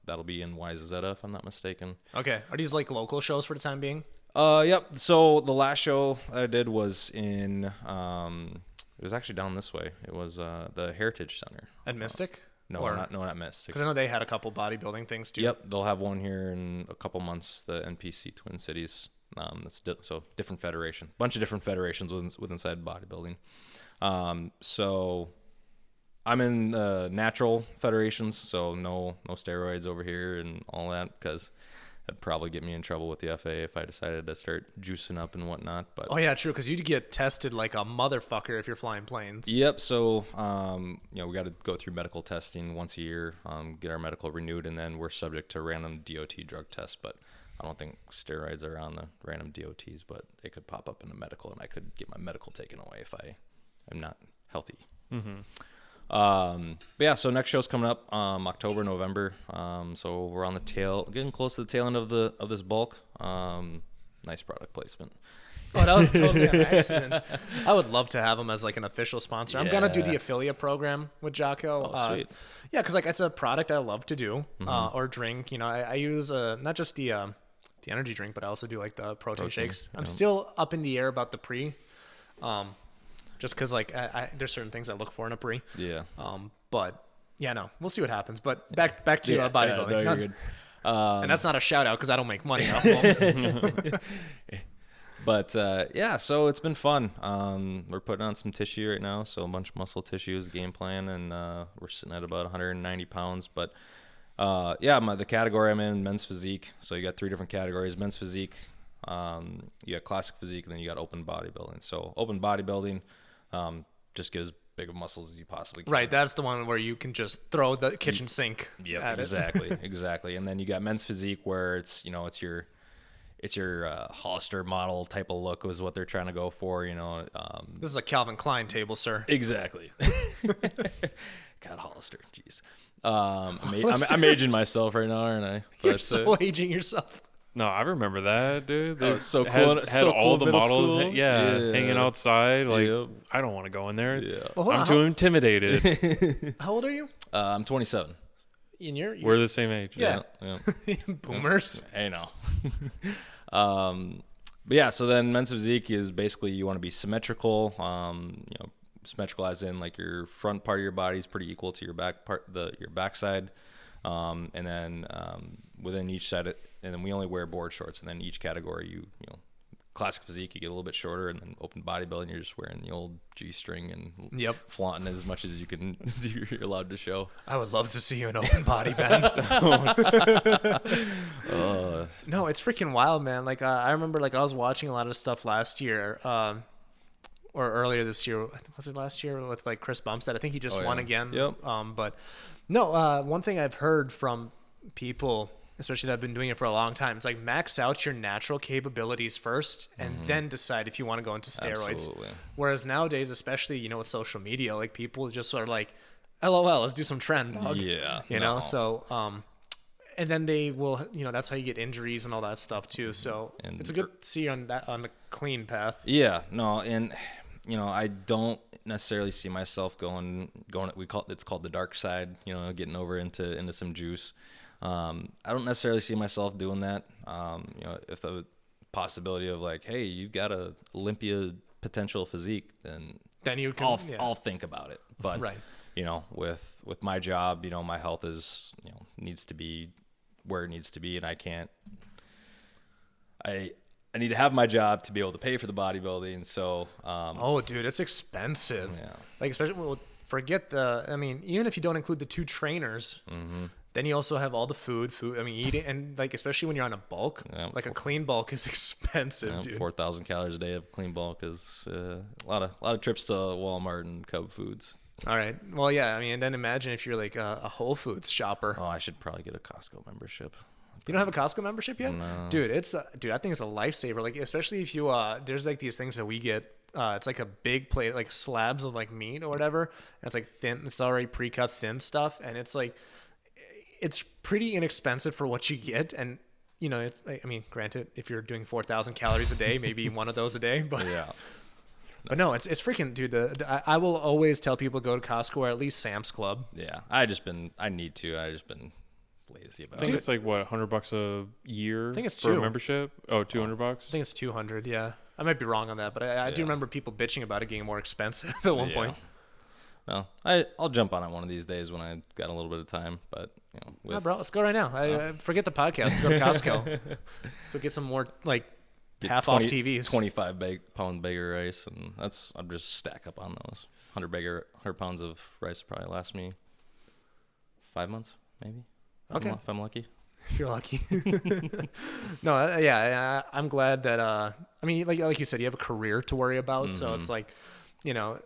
Speaker 3: that'll be in Wayzata, if I'm not mistaken.
Speaker 2: Okay. Are these like local shows for the time being?
Speaker 3: Yep. So the last show I did was in it was actually down this way. It was the Heritage Center
Speaker 2: At Mystic?
Speaker 3: No, not Mystic.
Speaker 2: Because I know they had a couple bodybuilding things too.
Speaker 3: Yep, they'll have one here in a couple months. The NPC Twin Cities. So different federation, bunch of different federations within inside bodybuilding. So I'm in natural federations, so no steroids over here and all that, because that'd probably get me in trouble with the FAA if I decided to start juicing up and whatnot. But
Speaker 2: oh yeah, true, because you'd get tested like a motherfucker if you're flying planes.
Speaker 3: Yep. So we got to go through medical testing once a year, get our medical renewed, and then we're subject to random DOT drug tests. But I don't think steroids are on the random DOTs, but they could pop up in the medical, and I could get my medical taken away if I am not healthy.
Speaker 1: Mm-hmm.
Speaker 3: But yeah, so next show's coming up October, November. So we're on getting close to the tail end of this bulk. Nice product placement.
Speaker 2: Oh, that was totally an accident. I would love to have them as like an official sponsor. I'm gonna do the affiliate program with Jocko.
Speaker 3: Oh, sweet.
Speaker 2: Yeah, because like it's a product I love to do or drink. I use not just the energy drink, but I also do like the protein shakes. I'm still up in the air about the pre. Just because like there's certain things I look for in a pre.
Speaker 3: Yeah.
Speaker 2: But yeah, no, we'll see what happens. But back to bodybuilding.
Speaker 3: Yeah, no, you're good.
Speaker 2: And that's not a shout out because I don't make money off them.
Speaker 3: But yeah, so it's been fun. We're putting on some tissue right now, so a bunch of muscle tissue is the game plan, and we're sitting at about 190 pounds. But yeah, the category I'm in, men's physique. So you got 3 different categories: men's physique, you got classic physique, and then you got open bodybuilding. So open bodybuilding. Just get as big of muscles as you possibly can.
Speaker 2: Right, that's the one where you can just throw the kitchen sink at
Speaker 3: exactly, exactly. And then you got men's physique, where it's your Hollister model type of look was what they're trying to go for.
Speaker 2: This is a Calvin Klein table, sir.
Speaker 3: Exactly. God, Hollister, jeez. I'm aging myself right now, aren't I?
Speaker 2: You're so aging yourself.
Speaker 1: No, I remember that, dude.
Speaker 3: That was so cool.
Speaker 1: Had all the models,
Speaker 3: yeah,
Speaker 1: hanging outside. Like,
Speaker 3: yep.
Speaker 1: I don't want to go in there.
Speaker 3: Yeah.
Speaker 2: Well,
Speaker 1: I'm too intimidated.
Speaker 2: How old are you?
Speaker 3: I'm 27.
Speaker 1: We're the same age.
Speaker 3: Yeah.
Speaker 2: Boomers.
Speaker 3: I know. But yeah, so then men's physique is basically you want to be symmetrical. Symmetrical as in like your front part of your body is pretty equal to your back part, your backside, and then within each side, and then we only wear board shorts, and then each category you classic physique you get a little bit shorter, and then open bodybuilding you're just wearing the old G-string and flaunting as much as you can as you're allowed to show.
Speaker 2: I would love to see you in open body, Ben. No, it's freaking wild, man. Like I remember like I was watching a lot of stuff last year or earlier this year. Was it last year with like Chris Bumstead? I think he just won again.
Speaker 3: Yep.
Speaker 2: But no, one thing I've heard from people, especially that have been doing it for a long time, it's like max out your natural capabilities first and then decide if you want to go into steroids.
Speaker 3: Absolutely.
Speaker 2: Whereas nowadays, especially, with social media, like people just are like, LOL, let's do some trend, dog.
Speaker 3: Yeah.
Speaker 2: So, and then they will, that's how you get injuries and all that stuff too. So
Speaker 3: And
Speaker 2: it's good to see you on the clean path.
Speaker 3: Yeah, no, and I don't necessarily see myself going. It's called the dark side. Getting over into some juice. I don't necessarily see myself doing that. If the possibility of like, hey, you've got a Olympia potential physique, then
Speaker 2: you can.
Speaker 3: I'll think about it. But
Speaker 2: right.
Speaker 3: With my job, my health is needs to be where it needs to be, and I can't. I need to have my job to be able to pay for the bodybuilding. So,
Speaker 2: oh, dude, it's expensive.
Speaker 3: Yeah.
Speaker 2: Like, especially, forget even if you don't include the 2 trainers, then you also have all the food, eating, and like, especially when you're on a bulk, like a clean bulk is expensive, dude.
Speaker 3: 4,000 calories a day of clean bulk is a lot of trips to Walmart and Cub Foods.
Speaker 2: All right. Well, yeah. I mean, and then imagine if you're like a Whole Foods shopper.
Speaker 3: Oh, I should probably get a Costco membership.
Speaker 2: You don't have a Costco membership yet?
Speaker 3: No.
Speaker 2: Dude, dude, I think it's a lifesaver. Like, especially if you, there's like these things that we get. It's like a big plate, like slabs of like meat or whatever. And it's like thin. It's already pre-cut thin stuff. And it's like, it's pretty inexpensive for what you get. And, you know, I mean, granted, if you're doing 4,000 calories a day, maybe one of those a day. But
Speaker 3: Yeah.
Speaker 2: But no, it's freaking, dude. I will always tell people go to Costco or at least Sam's Club.
Speaker 3: Yeah. I just been lazy about
Speaker 1: I think
Speaker 3: it.
Speaker 1: it's like what, $100 a year.
Speaker 2: I think it's
Speaker 1: for a
Speaker 2: two.
Speaker 1: membership. Oh, $200.
Speaker 2: I think it's 200. Yeah, I might be wrong on that, but I do remember people bitching about it getting more expensive at one point.
Speaker 3: No, I'll jump on it one of these days when I got a little bit of time. But you know, with
Speaker 2: Bro, let's go right now. I forget the podcast. Let's go to Costco. So get some more like half off TVs.
Speaker 3: 25-pound bag of rice, and I'm just stack up on those. 100 pounds of rice will probably last me 5 months, maybe.
Speaker 2: Okay.
Speaker 3: If I'm lucky.
Speaker 2: If you're lucky. No, yeah, I'm glad that. I mean, like you said, you have a career to worry about, so it's like, you know,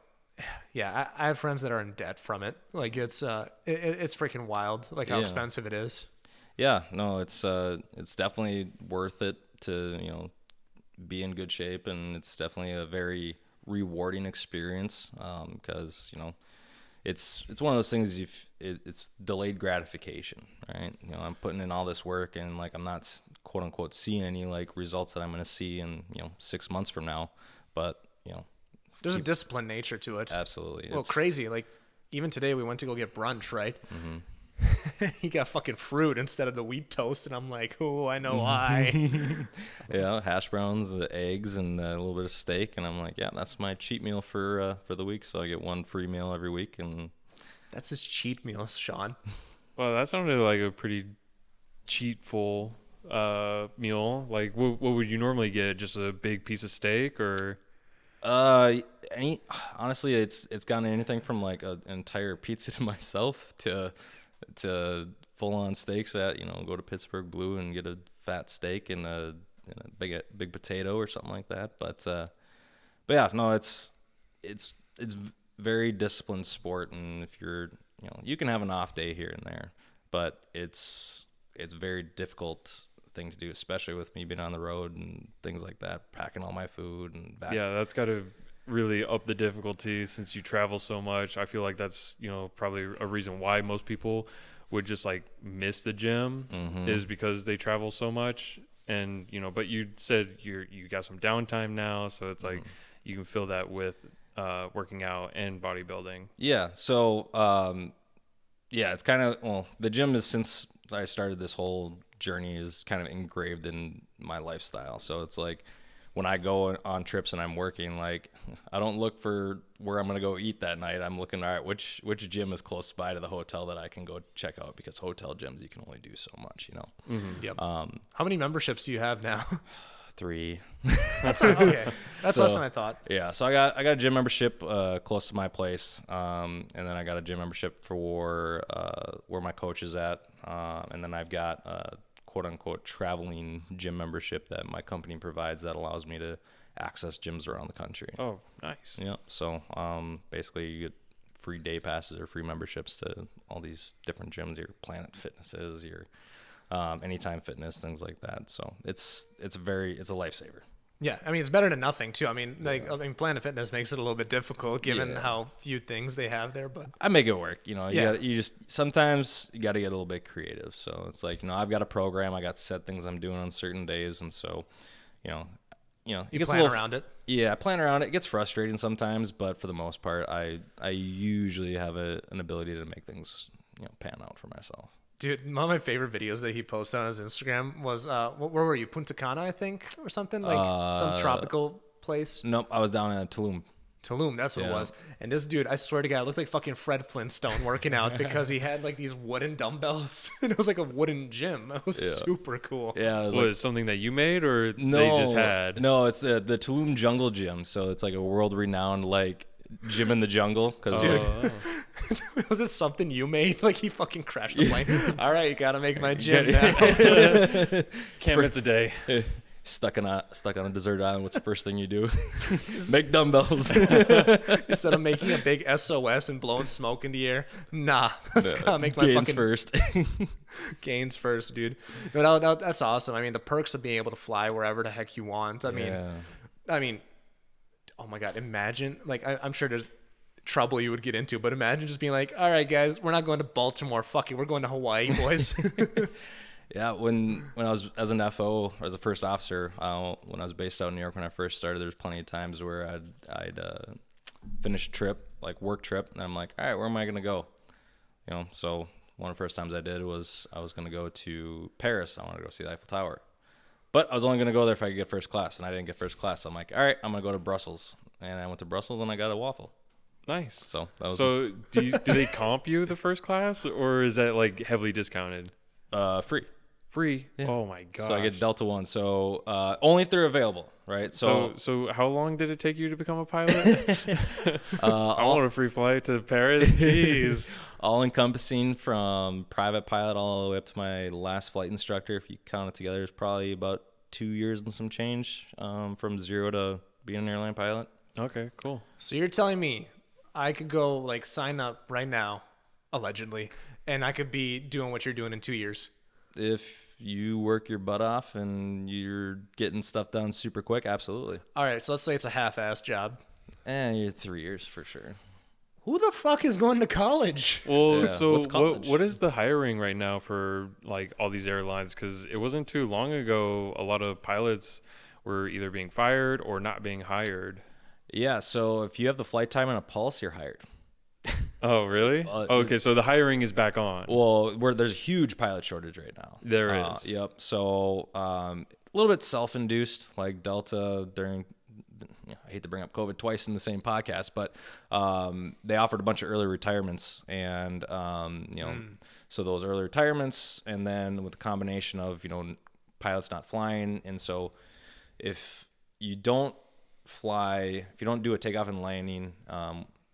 Speaker 2: yeah, I have friends that are in debt from it. Like it's freaking wild, like how expensive it is.
Speaker 3: Yeah, no, it's definitely worth it to, you know, be in good shape, and it's definitely a very rewarding experience because, you know, it's one of those things it's delayed gratification, right? You know, I'm putting in all this work and like I'm not quote unquote seeing any like results that I'm going to see in, you know, 6 months from now, but you know,
Speaker 2: there's a disciplined nature to it.
Speaker 3: Absolutely.
Speaker 2: Well, crazy. Like even today we went to go get brunch, right?
Speaker 3: Mm-hmm.
Speaker 2: He got fucking fruit instead of the wheat toast, and I'm like, oh, I know why.
Speaker 3: Yeah, hash browns, eggs, and a little bit of steak, and I'm like, yeah, that's my cheat meal for the week. So I get one free meal every week, and
Speaker 2: that's his cheat meal, Sean.
Speaker 1: Well, that sounded like a pretty cheatful meal. Like, what would you normally get? Just a big piece of steak, or?
Speaker 3: Honestly, it's gotten anything from like an entire pizza to myself to full on steaks at, you know, go to Pittsburgh Blue and get a fat steak and a big potato or something like that. But yeah, no, it's very disciplined sport, and if you're, you know, you can have an off day here and there, but it's very difficult thing to do, especially with me being on the road and things like that, packing all my food and back.
Speaker 1: Yeah, that's got to really up the difficulty since you travel so much. I feel like that's, you know, probably a reason why most people would just like miss the gym is because they travel so much. And, you know, but you said you got some downtime now, so it's like you can fill that with working out and bodybuilding.
Speaker 3: Yeah. So yeah, it's kind of, well, the gym is, since I started this whole journey, is kind of engraved in my lifestyle. So it's like when I go on trips and I'm working, like I don't look for where I'm going to go eat that night. I'm looking, all right, which gym is close by to the hotel that I can go check out, because hotel gyms, you can only do so much, you know?
Speaker 2: Yep. How many memberships do you have now?
Speaker 3: 3.
Speaker 2: That's not, okay. That's less than I thought.
Speaker 3: Yeah. So I got a gym membership close to my place. And then I got a gym membership for where my coach is at. And then I've got a quote unquote traveling gym membership that my company provides that allows me to access gyms around the country.
Speaker 1: Oh, nice.
Speaker 3: Yeah. So basically you get free day passes or free memberships to all these different gyms, your Planet Fitnesses, your Anytime Fitness, things like that. So it's a lifesaver.
Speaker 2: Yeah, I mean, it's better than nothing too. I mean, Planet Fitness makes it a little bit difficult given how few things they have there, but
Speaker 3: I make it work. You know, sometimes you got to get a little bit creative. So it's like, you know, I've got a program, I got set things I'm doing on certain days, and so, you know, it gets
Speaker 2: plan around it.
Speaker 3: Yeah, I plan around it. It gets frustrating sometimes, but for the most part, I usually have an ability to make things, you know, pan out for myself.
Speaker 2: Dude, one of my favorite videos that he posted on his Instagram was, where were you? Punta Cana, I think, or something? Like some tropical place?
Speaker 3: Nope, I was down in Tulum.
Speaker 2: Tulum, that's what it was. And this dude, I swear to God, looked like fucking Fred Flintstone working out because he had like these wooden dumbbells. And it was like a wooden gym. It was super cool.
Speaker 3: Yeah.
Speaker 1: Was it something that you made, or they just had?
Speaker 3: No, it's the Tulum Jungle Gym. So it's like a world-renowned like gym in the jungle.
Speaker 2: Was this something you made? Like he fucking crashed the plane. All right, you gotta make my gym now.
Speaker 1: Can't miss a day.
Speaker 3: Stuck on a desert island. What's the first thing you do? Make dumbbells.
Speaker 2: Instead of making a big SOS and blowing smoke in the air, nah, let's gotta make my
Speaker 3: Gains
Speaker 2: fucking
Speaker 3: first.
Speaker 2: gains first, dude. No, that's awesome. I mean, the perks of being able to fly wherever the heck you want. I mean, oh my God, imagine, like, I'm sure there's trouble you would get into, but imagine just being like, all right, guys, we're not going to Baltimore. Fuck it, we're going to Hawaii, boys.
Speaker 3: Yeah, when I was as an FO, as a first officer, when I was based out in New York when I first started, there was plenty of times where I'd finish a trip, like work trip, and I'm like, all right, where am I gonna go? You know, so one of the first times I did was I was gonna go to Paris. I wanted to go see the Eiffel Tower, but I was only gonna go there if I could get first class, and I didn't get first class. So I'm like, all right, I'm gonna go to Brussels, and I went to Brussels and I got a waffle.
Speaker 1: Nice.
Speaker 3: So that was
Speaker 1: do they comp you the first class, or is that like heavily discounted?
Speaker 3: free.
Speaker 1: Free.
Speaker 3: Yeah.
Speaker 1: Oh my god.
Speaker 3: So I get Delta One. So only if they're available, right?
Speaker 1: So how long did it take you to become a pilot? I want a free flight to Paris. Jeez.
Speaker 3: All encompassing from private pilot all the way up to my last flight instructor. If you count it together, it's probably about 2 years and some change from zero to being an airline pilot.
Speaker 1: Okay, cool.
Speaker 2: So you're telling me I could go like sign up right now, allegedly, and I could be doing what you're doing in 2 years?
Speaker 3: If you work your butt off and you're getting stuff done super quick, absolutely.
Speaker 2: All right, so let's say it's a half-ass job.
Speaker 3: You're 3 years for sure.
Speaker 2: Who the fuck is going to college?
Speaker 1: Well,
Speaker 3: Yeah.
Speaker 1: so
Speaker 3: What's college?
Speaker 1: what is the hiring right now for like all these airlines? Because it wasn't too long ago, a lot of pilots were either being fired or not being hired.
Speaker 3: Yeah, so if you have the flight time and a pulse, you're hired.
Speaker 1: Oh, really? Okay, so the hiring is back on.
Speaker 3: Well, there's a huge pilot shortage right now.
Speaker 1: There is.
Speaker 3: Yep. So a little bit self-induced, like Delta during. I hate to bring up COVID twice in the same podcast, but they offered a bunch of early retirements, and so those early retirements, and then with the combination of pilots not flying, and so if you don't do a takeoff and landing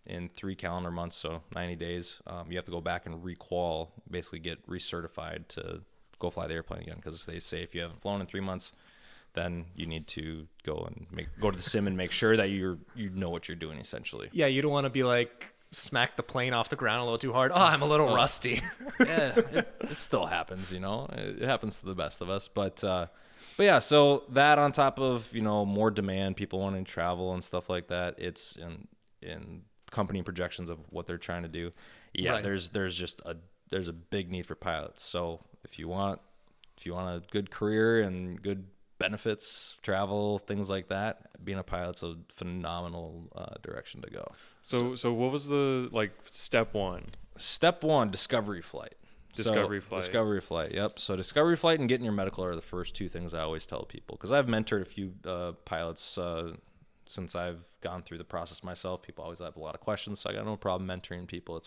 Speaker 3: in 3 calendar months, so 90 days, you have to go back and re-qual, basically get recertified to go fly the airplane again, because they say if you haven't flown in 3 months, then you need to go to the sim and make sure that you know what you're doing, essentially.
Speaker 2: Yeah, you don't want to be like smack the plane off the ground a little too hard. Oh, I'm a little rusty.
Speaker 3: Yeah, it still happens, It happens to the best of us, but yeah. So that on top of more demand, people wanting to travel and stuff like that, it's in company projections of what they're trying to do. Yeah,
Speaker 2: Right.
Speaker 3: there's a big need for pilots. So if you want a good career and good benefits, travel, things like that, being a pilot's a phenomenal direction to go.
Speaker 1: So what was the step one?
Speaker 3: Step one, discovery flight.
Speaker 1: Discovery flight.
Speaker 3: Yep. So discovery flight and getting your medical are the first two things I always tell people, because I've mentored a few pilots since I've gone through the process myself. People always have a lot of questions, so I got no problem mentoring people.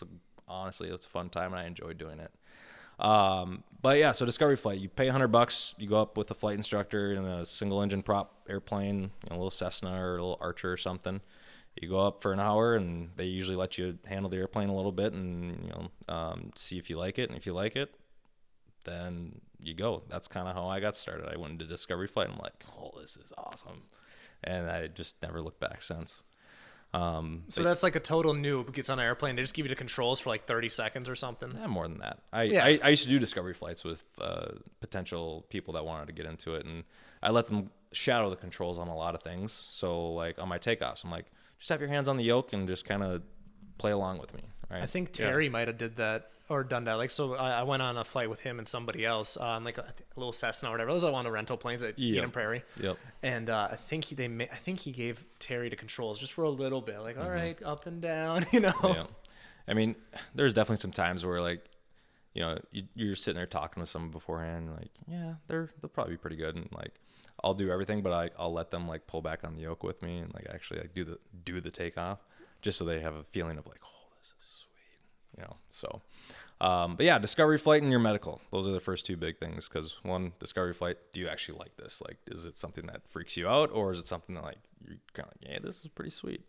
Speaker 3: Honestly, it's a fun time and I enjoy doing it. But yeah, so discovery flight, you pay $100, you go up with a flight instructor in a single engine prop airplane, a little Cessna or a little Archer or something. You go up for an hour, and they usually let you handle the airplane a little bit and see if you like it. And if you like it, then you go. That's kind of how I got started. I went into discovery flight, and I'm like, oh, this is awesome, and I just never looked back since.
Speaker 2: So that's like a total noob gets on an airplane. They just give you the controls for like 30 seconds or something.
Speaker 3: Yeah, more than that. I used to do discovery flights with potential people that wanted to get into it, and I let them shadow the controls on a lot of things. So like on my takeoffs, I'm like, just have your hands on the yoke and just kind of play along with me. Right?
Speaker 2: I think Terry might have did that or done that. Like, so I went on a flight with him and somebody else on like a little Cessna or whatever. It was one of the rental planes at Eden Prairie.
Speaker 3: Yep.
Speaker 2: And I think he gave Terry the controls just for a little bit. Like, all right, up and down,
Speaker 3: Yeah. I mean, there's definitely some times where like, you're sitting there talking with someone beforehand, like, yeah, they'll probably be pretty good, and like, I'll do everything, but I'll let them like pull back on the yoke with me and like actually like do the takeoff, just so they have a feeling of like, oh, this is sweet, So, but yeah, discovery flight and your medical, those are the first two big things. Because one, discovery flight, do you actually like this? Like, is it something that freaks you out, or is it something that like you're kind of like, yeah, this is pretty sweet?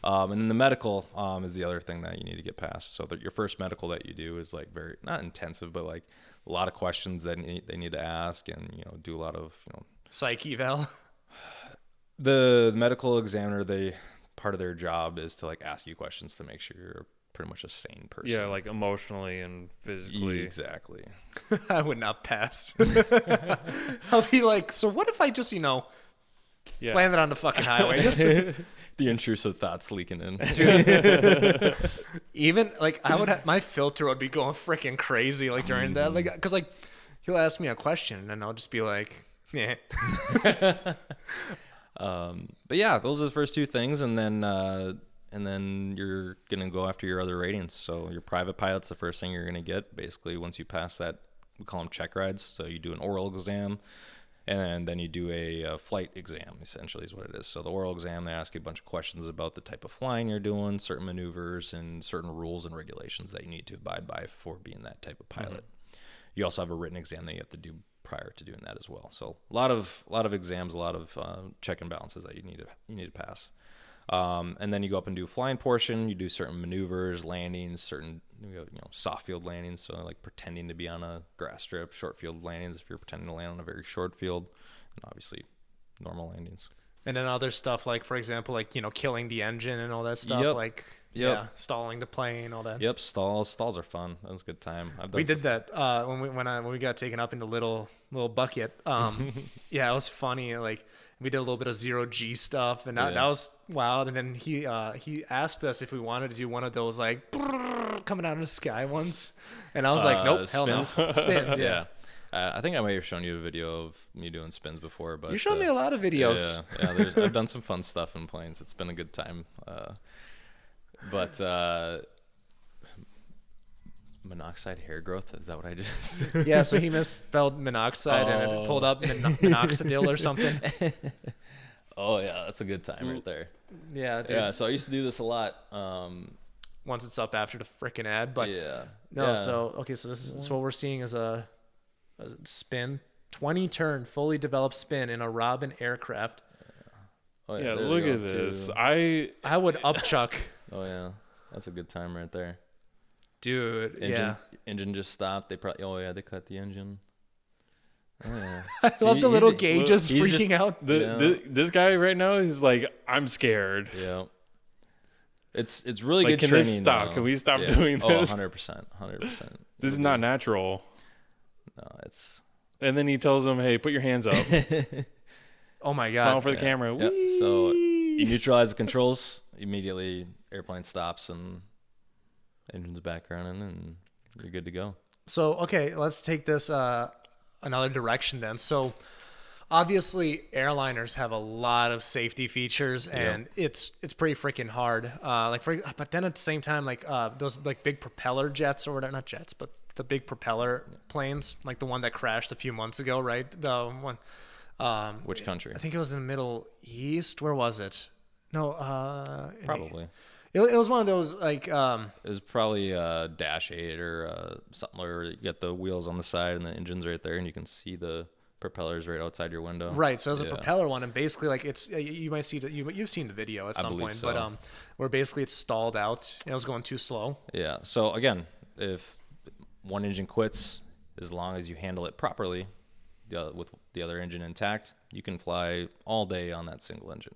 Speaker 3: And then the medical is the other thing that you need to get past. So that your first medical that you do is like very not intensive, but like a lot of questions that they need to ask, and do a lot of
Speaker 2: psych eval.
Speaker 3: The medical examiner, part of their job is to like ask you questions to make sure you're pretty much a sane person.
Speaker 1: Yeah, like emotionally and physically.
Speaker 3: Exactly.
Speaker 2: I would not pass. I'll be like, so what if I just, landed on the fucking highway?
Speaker 3: The intrusive thoughts leaking in.
Speaker 2: Dude. Even like my filter would be going freaking crazy like during that, like, because like he'll ask me a question and I'll just be like, yeah.
Speaker 3: But yeah, those are the first two things, and then you're gonna go after your other ratings. So your private pilot's the first thing you're gonna get. Basically, once you pass that, we call them check rides. So you do an oral exam, and then you do a flight exam. Essentially, is what it is. So the oral exam, they ask you a bunch of questions about the type of flying you're doing, certain maneuvers, and certain rules and regulations that you need to abide by for being that type of pilot. You also have a written exam that you have to do prior to doing that as well. So a lot of exams, a lot of check and balances that you need to pass. And then you go up and do a flying portion. You do certain maneuvers, landings, certain soft field landings. So like pretending to be on a grass strip, short field landings if you're pretending to land on a very short field, and obviously normal landings.
Speaker 2: And then other stuff like, for example, like killing the engine and all that stuff.
Speaker 3: Yep.
Speaker 2: Like stalling the plane, all that.
Speaker 3: Yep, stalls are fun. That was a good time.
Speaker 2: We did that when we got taken up in the little bucket. Yeah, it was funny. Like we did a little bit of 0G stuff, and that was wild. And then he asked us if we wanted to do one of those like coming out of the sky ones, and I was like, nope, hell no, spins. Yeah.
Speaker 3: I think I may have shown you a video of me doing spins before, but
Speaker 2: you showed me a lot of videos.
Speaker 3: Yeah. I've done some fun stuff in planes. It's been a good time. But monoxide hair growth, is that what I just
Speaker 2: Yeah, so he misspelled monoxide and it pulled up minoxidil or something.
Speaker 3: Oh yeah, that's a good time right there.
Speaker 2: Yeah, dude.
Speaker 3: Yeah, so I used to do this a lot.
Speaker 2: Once it's up after the freaking ad, but
Speaker 3: yeah.
Speaker 2: No,
Speaker 3: Yeah.
Speaker 2: so this is what we're seeing is a spin, 20 turn, fully developed spin in a Robin aircraft.
Speaker 3: Oh,
Speaker 1: Yeah,
Speaker 3: there
Speaker 1: look
Speaker 3: we
Speaker 1: at
Speaker 3: go,
Speaker 1: this.
Speaker 3: too.
Speaker 2: I would upchuck.
Speaker 3: Oh yeah, that's a good time right there.
Speaker 2: Dude,
Speaker 3: Engine just stopped. They cut the engine. Oh, yeah.
Speaker 2: I love the little gauges
Speaker 3: he's
Speaker 2: freaking out.
Speaker 1: This guy right now is like, I'm scared.
Speaker 3: Yeah. It's really
Speaker 1: Like,
Speaker 3: good
Speaker 1: can
Speaker 3: training.
Speaker 1: this stop?
Speaker 3: Though.
Speaker 1: Can we stop doing this?
Speaker 3: 100%.
Speaker 1: This is not natural.
Speaker 3: No, it's.
Speaker 1: And then he tells him, "Hey, put your hands up.
Speaker 2: Oh my
Speaker 1: Smile
Speaker 2: god.
Speaker 1: for the camera."
Speaker 3: Yep. So you neutralize the controls immediately. Airplane stops and engine's back running, and you're good to go.
Speaker 2: So okay, let's take this another direction then. So obviously airliners have a lot of safety features, and it's pretty freaking hard. But then at the same time, like those like big propeller jets, or whatever, not jets, but the big propeller planes, like the one that crashed a few months ago, right? The one.
Speaker 3: Which country?
Speaker 2: I think it was in the Middle East. Where was it? No,
Speaker 3: Probably.
Speaker 2: It was one of those like.
Speaker 3: It was probably Dash 8 or something where you got the wheels on the side and the engine's right there, and you can see the propellers right outside your window.
Speaker 2: Right, so it was a propeller one, and basically like it's you might see that you've seen the video at some point,
Speaker 3: so.
Speaker 2: But where basically it's stalled out. It was going too slow.
Speaker 3: Yeah. So again, if one engine quits, as long as you handle it properly, with the other engine intact, you can fly all day on that single engine.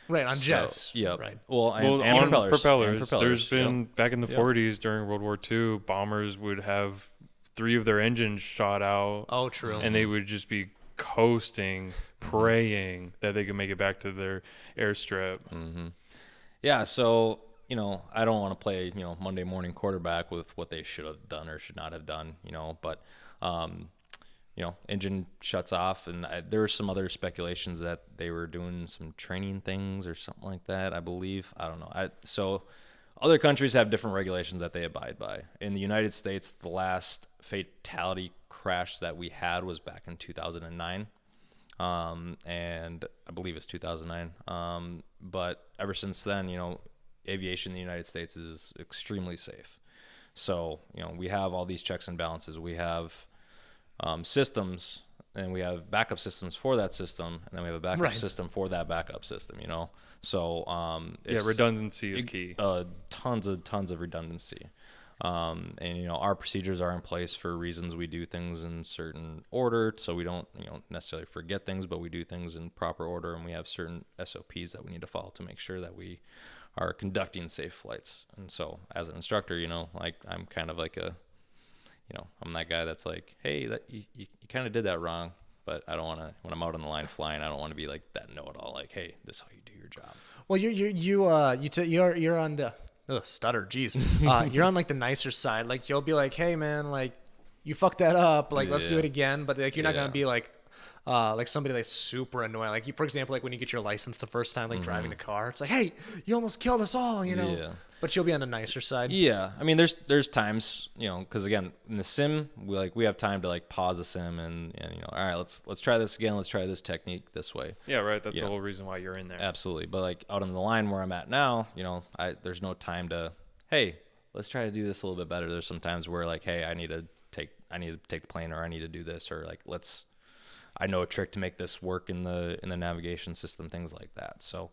Speaker 2: Right, on jets.
Speaker 3: Yeah.
Speaker 2: Right.
Speaker 3: Well,
Speaker 1: on propellers. There's been back in the
Speaker 3: Yep.
Speaker 1: 40s during World War II, bombers would have 3 of their engines shot out.
Speaker 2: Oh, true.
Speaker 1: And they would just be coasting, praying that they could make it back to their airstrip.
Speaker 3: Mm-hmm. Yeah. So I don't want to play Monday morning quarterback with what they should have done or should not have done. But engine shuts off, and there were some other speculations that they were doing some training things or something like that, I believe. I don't know. So other countries have different regulations that they abide by. In the United States, the last fatality crash that we had was back in 2009. And I believe it's 2009. But ever since then, aviation in the United States is extremely safe. So, we have all these checks and balances. We have systems, and we have backup systems for that system, and then we have a backup system for that backup system. So redundancy
Speaker 1: is key.
Speaker 3: Tons of redundancy. And, you know, our procedures are in place for reasons. We do things in certain order, so we don't, you know, necessarily forget things, but we do things in proper order, and we have certain SOPs that we need to follow to make sure that we are conducting safe flights. And so as an instructor, you know, like I'm kind of like I'm that guy that's like, hey, that you kind of did that wrong, but I don't want to, when I'm out on the line flying, I don't want to be like that know-it-all, like, hey, this is how you do your job.
Speaker 2: Well, you're on the stutter, geez. You're on like the nicer side. Like you'll be like, hey man, like you fucked that up. Like let's do it again. But like you're not gonna be like somebody that's super annoying. Like you, for example, like when you get your license the first time, like driving a car, it's like, hey, you almost killed us all, you know.
Speaker 3: Yeah.
Speaker 2: But you'll be on the nicer side.
Speaker 3: Yeah, I mean, there's times, you know, because again, in the sim, we have time to like pause the sim and you know, all right, let's try this again. Let's try this technique this way.
Speaker 1: Yeah, right. That's the whole reason why you're in there.
Speaker 3: Absolutely. But like out on the line where I'm at now, you know, there's no time to, hey, let's try to do this a little bit better. There's some times where like, hey, I need to take the plane, or I need to do this, or like I know a trick to make this work in the navigation system, things like that. So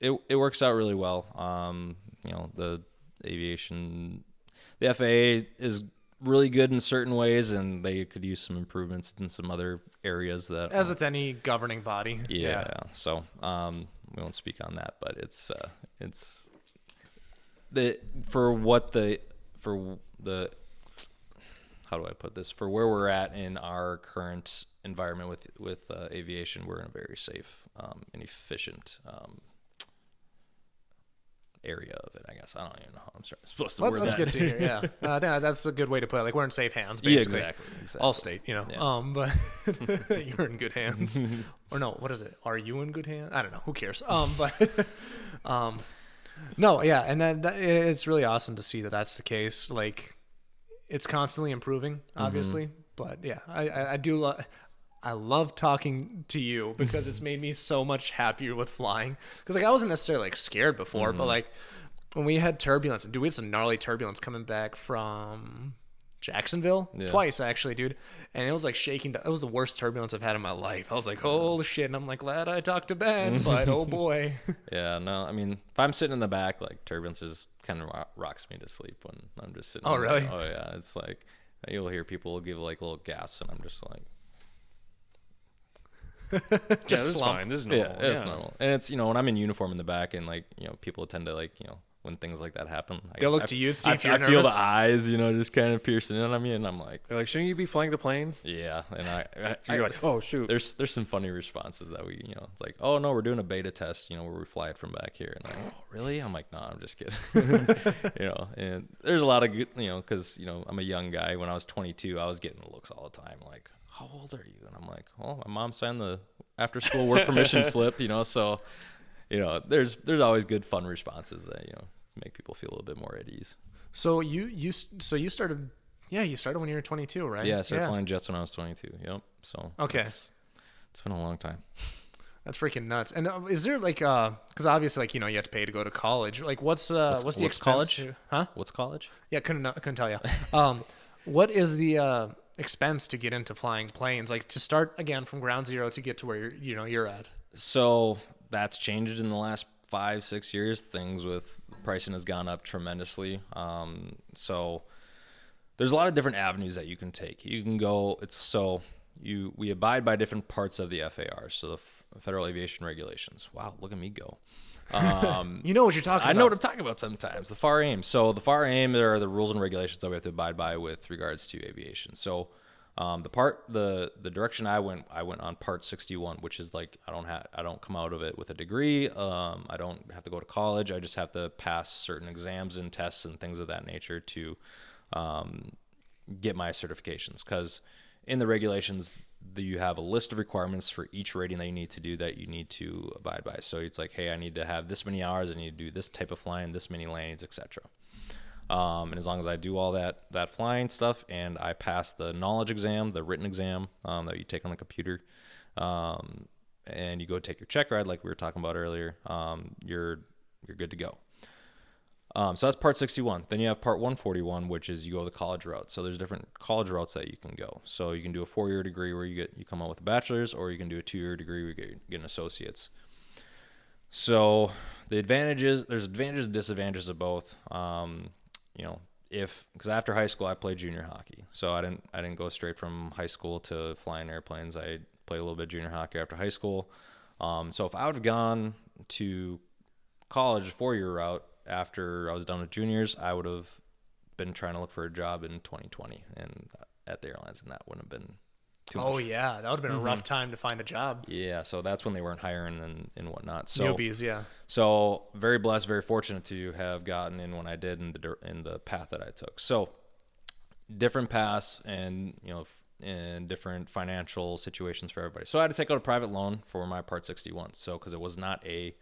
Speaker 3: it works out really well. You know, the FAA is really good in certain ways, and they could use some improvements in some other areas that,
Speaker 2: as with any governing body.
Speaker 3: Yeah. So we won't speak on that, but it's how do I put this? For where we're at in our current environment with aviation, we're in a very safe and efficient area of it, I guess. I don't even know how I'm supposed to word that.
Speaker 2: That's good to hear, yeah. I think that's a good way to put it. Like, we're in safe hands, basically.
Speaker 3: Yeah, exactly.
Speaker 2: All state, you know. Yeah. But you're in good hands. Or no, what is it? Are you in good hands? I don't know. Who cares? No, yeah, and then it's really awesome to see that that's the case. Like, it's constantly improving, obviously. But, yeah, I do I love talking to you because it's made me so much happier with flying. Because like I wasn't necessarily like scared before, but like when we had turbulence, dude, we had some gnarly turbulence coming back from Jacksonville twice actually, dude, and it was like shaking. It was the worst turbulence I've had in my life. I was like, holy shit! And I'm like, glad I talked to Ben, but oh boy.
Speaker 3: Yeah, no, I mean, if I'm sitting in the back, like turbulence just kind of rocks me to sleep when I'm just sitting.
Speaker 2: Oh really?
Speaker 3: Oh yeah, it's like you'll hear people give like a little gas, and I'm just like.
Speaker 1: This is fine. This is normal.
Speaker 3: Yeah, it's normal. And it's, you know, when I'm in uniform in the back and like, you know, people tend to like, you know, when things like that happen,
Speaker 2: they'll look to you to see if you're nervous.
Speaker 3: I feel the eyes, you know, just kind of piercing in on me, and I'm like,
Speaker 1: they're like, shouldn't you be flying the plane?
Speaker 3: Yeah, and
Speaker 1: you're like, oh shoot.
Speaker 3: There's some funny responses that we, you know, it's like, oh no, we're doing a beta test, you know, where we fly it from back here, and I'm like, oh really? I'm like, no, I'm just kidding. You know, and there's a lot of good, you know, because you know I'm a young guy. When I was 22, I was getting the looks all the time, like, how old are you? And I'm like, oh, my mom signed the after school work permission slip, you know, so, you know, there's always good fun responses that, you know, make people feel a little bit more at ease.
Speaker 2: So you started when you were 22, right?
Speaker 3: Yeah, I started flying jets when I was 22. Yep. So
Speaker 2: okay,
Speaker 3: it's been a long time.
Speaker 2: That's freaking nuts. And is there like because obviously like, you know, you have to pay to go to college. Like what's the expense
Speaker 3: college?
Speaker 2: Huh?
Speaker 3: What's college?
Speaker 2: Yeah, couldn't tell you. What is the expense to get into flying planes, like to start again from ground zero to get to where you're at?
Speaker 3: So that's changed in the last 5-6 years. Things with pricing has gone up tremendously. So there's a lot of different avenues that you can take. You can go. We abide by different parts of the FAR, so the Federal Aviation Regulations. Wow, look at me go.
Speaker 2: You know what you're talking about.
Speaker 3: I know what I'm talking about sometimes. The FAR AIM. So the FAR AIM, there are the rules and regulations that we have to abide by with regards to aviation. So the direction I went on Part 61, which is like I don't come out of it with a degree. I don't have to go to college. I just have to pass certain exams and tests and things of that nature to get my certifications. Because in the regulations, you have a list of requirements for each rating that you need to do that you need to abide by. So it's like, hey, I need to have this many hours, I need to do this type of flying, this many landings, etc. And as long as I do all that flying stuff and I pass the knowledge exam, the written exam that you take on the computer, and you go take your check ride like we were talking about earlier, you're good to go. So that's Part 61. Then you have Part 141, which is you go the college route. So there's different college routes that you can go. So you can do a 4-year degree where you come out with a bachelor's, or you can do a 2-year degree where you get an associate's. So the advantages, there's advantages and disadvantages of both. Because after high school I played junior hockey, so I didn't go straight from high school to flying airplanes. I played a little bit of junior hockey after high school. So if I would have gone to college 4-year route after I was done with juniors, I would have been trying to look for a job in 2020 and at the airlines, and that wouldn't have been too much.
Speaker 2: Oh yeah, that would have been a rough time to find a job.
Speaker 3: Yeah, so that's when they weren't hiring and whatnot. So
Speaker 2: Newbies, yeah.
Speaker 3: So very blessed, very fortunate to have gotten in when I did in the path that I took. So different paths and and different financial situations for everybody. So I had to take out a private loan for my Part 61. So because it was not a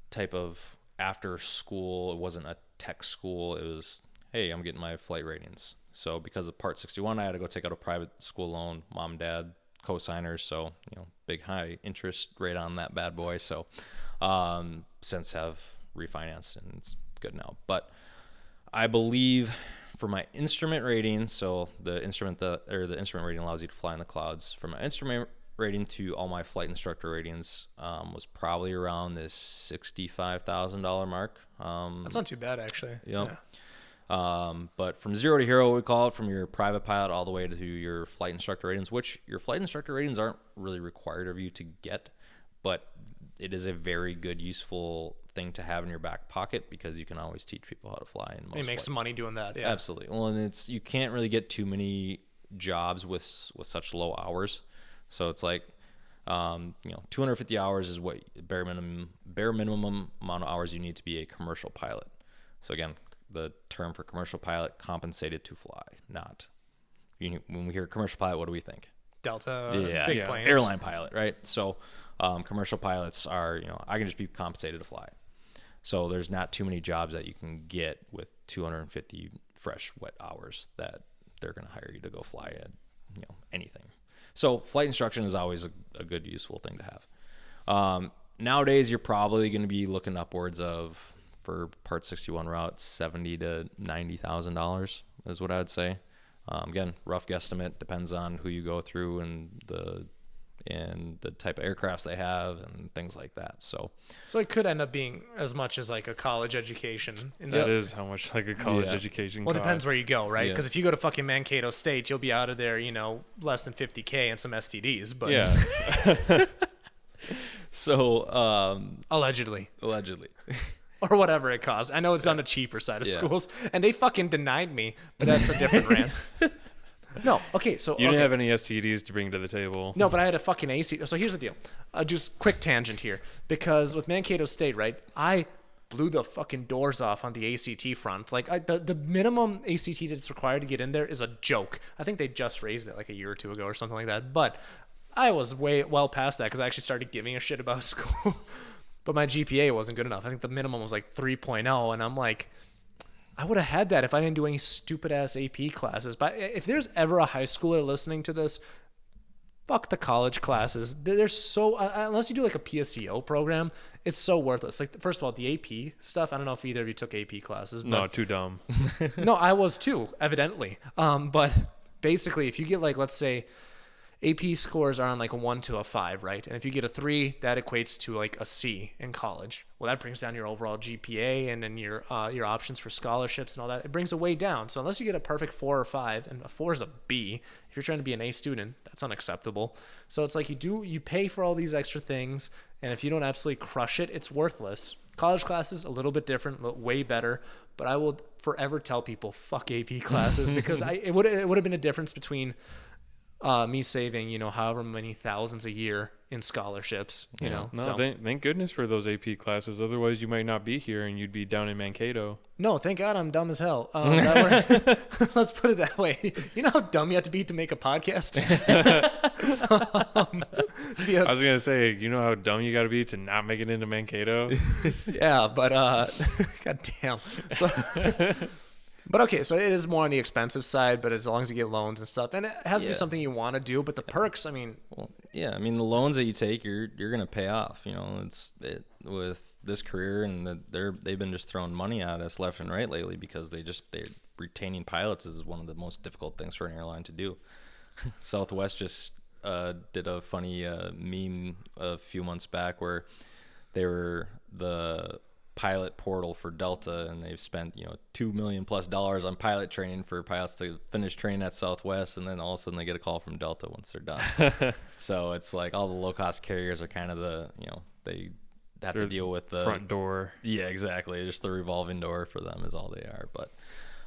Speaker 3: type of after school, it wasn't a tech school. It was, hey, I'm getting my flight ratings. So because of Part 61, I had to go take out a private school loan. Mom, dad, co-signers. So big high interest rate on that bad boy. So since have refinanced and it's good now. But I believe for my instrument rating, so the instrument rating allows you to fly in the clouds. For my instrument rating to all my flight instructor ratings was probably around this $65,000 mark.
Speaker 2: That's not too bad, actually.
Speaker 3: Yep. Yeah. But from 0 to hero, we call it, from your private pilot all the way to your flight instructor ratings, which your flight instructor ratings aren't really required of you to get, but it is a very good, useful thing to have in your back pocket because you can always teach people how to fly.
Speaker 2: You make some money doing that. Yeah,
Speaker 3: absolutely. Well, and you can't really get too many jobs with such low hours. So it's like, 250 hours is what bare minimum amount of hours you need to be a commercial pilot. So again, the term for commercial pilot, compensated to fly, not when we hear commercial pilot, what do we think?
Speaker 2: Delta, big planes.
Speaker 3: Airline pilot, right? So commercial pilots are, I can just be compensated to fly. So there's not too many jobs that you can get with 250 fresh, wet hours that they're going to hire you to go fly at, anything. So flight instruction is always a good, useful thing to have. Nowadays, you're probably going to be looking upwards of, for Part 61 routes, $70,000 to $90,000 is what I'd say. Again, rough guesstimate, depends on who you go through and the type of aircrafts they have and things like that. So
Speaker 2: it could end up being as much as like a college education.
Speaker 1: That is how much like a college education
Speaker 2: Well, it
Speaker 1: costs.
Speaker 2: depends where you go, right? Because if you go to fucking Mankato State, you'll be out of there, less than $50K and some STDs. But
Speaker 1: yeah.
Speaker 3: So
Speaker 2: allegedly. Or whatever it costs. I know it's on the cheaper side of schools, and they fucking denied me, but that's a different rant. No, okay, so
Speaker 1: you didn't have any STDs to bring to the table.
Speaker 2: No, but I had a fucking AC. So here's the deal. Just quick tangent here, because with Mankato State, right, I blew the fucking doors off on the ACT front. Like the minimum ACT that's required to get in there is a joke. I think they just raised it like a year or two ago or something like that. But I was way well past that because I actually started giving a shit about school. But my GPA wasn't good enough. I think the minimum was like 3.0, and I'm like, I would have had that if I didn't do any stupid ass AP classes. But if there's ever a high schooler listening to this, fuck the college classes. They're so, unless you do like a PSEO program, it's so worthless. Like, first of all, the AP stuff, I don't know if either of you took AP classes. But
Speaker 1: No, too dumb.
Speaker 2: No, I was too, evidently. But basically, if you get like, let's say, AP scores are on like a 1 to a 5, right? And if you get a 3, that equates to like a C in college. Well, that brings down your overall GPA and then your options for scholarships and all that. It brings it way down. So unless you get a perfect 4 or 5, and a 4 is a B, if you're trying to be an A student, that's unacceptable. So it's like you pay for all these extra things, and if you don't absolutely crush it, it's worthless. College classes, a little bit different, way better, but I will forever tell people, fuck AP classes, because it would have been a difference between me saving, however many thousands a year in scholarships,
Speaker 1: No, thank goodness for those AP classes. Otherwise, you might not be here and you'd be down in Mankato.
Speaker 2: No, thank God I'm dumb as hell. Let's put it that way. You know how dumb you have to be to make a podcast?
Speaker 1: I was going to say, you know how dumb you got to be to not make it into Mankato?
Speaker 2: Yeah, but God damn. So... But okay, so it is more on the expensive side, but as long as you get loans and stuff, and it has to be something you want to do. But the perks, I mean,
Speaker 3: the loans that you take, you're gonna pay off. With this career, and they've been just throwing money at us left and right lately because they're retaining pilots is one of the most difficult things for an airline to do. Southwest just did a funny meme a few months back where they were the pilot portal for Delta, and they've spent $2 million plus on pilot training for pilots to finish training at Southwest, and then all of a sudden they get a call from Delta once they're done. So it's like all the low cost carriers are kind of they have to deal with the
Speaker 1: front door.
Speaker 3: Yeah, exactly. Just the revolving door for them is all they are. But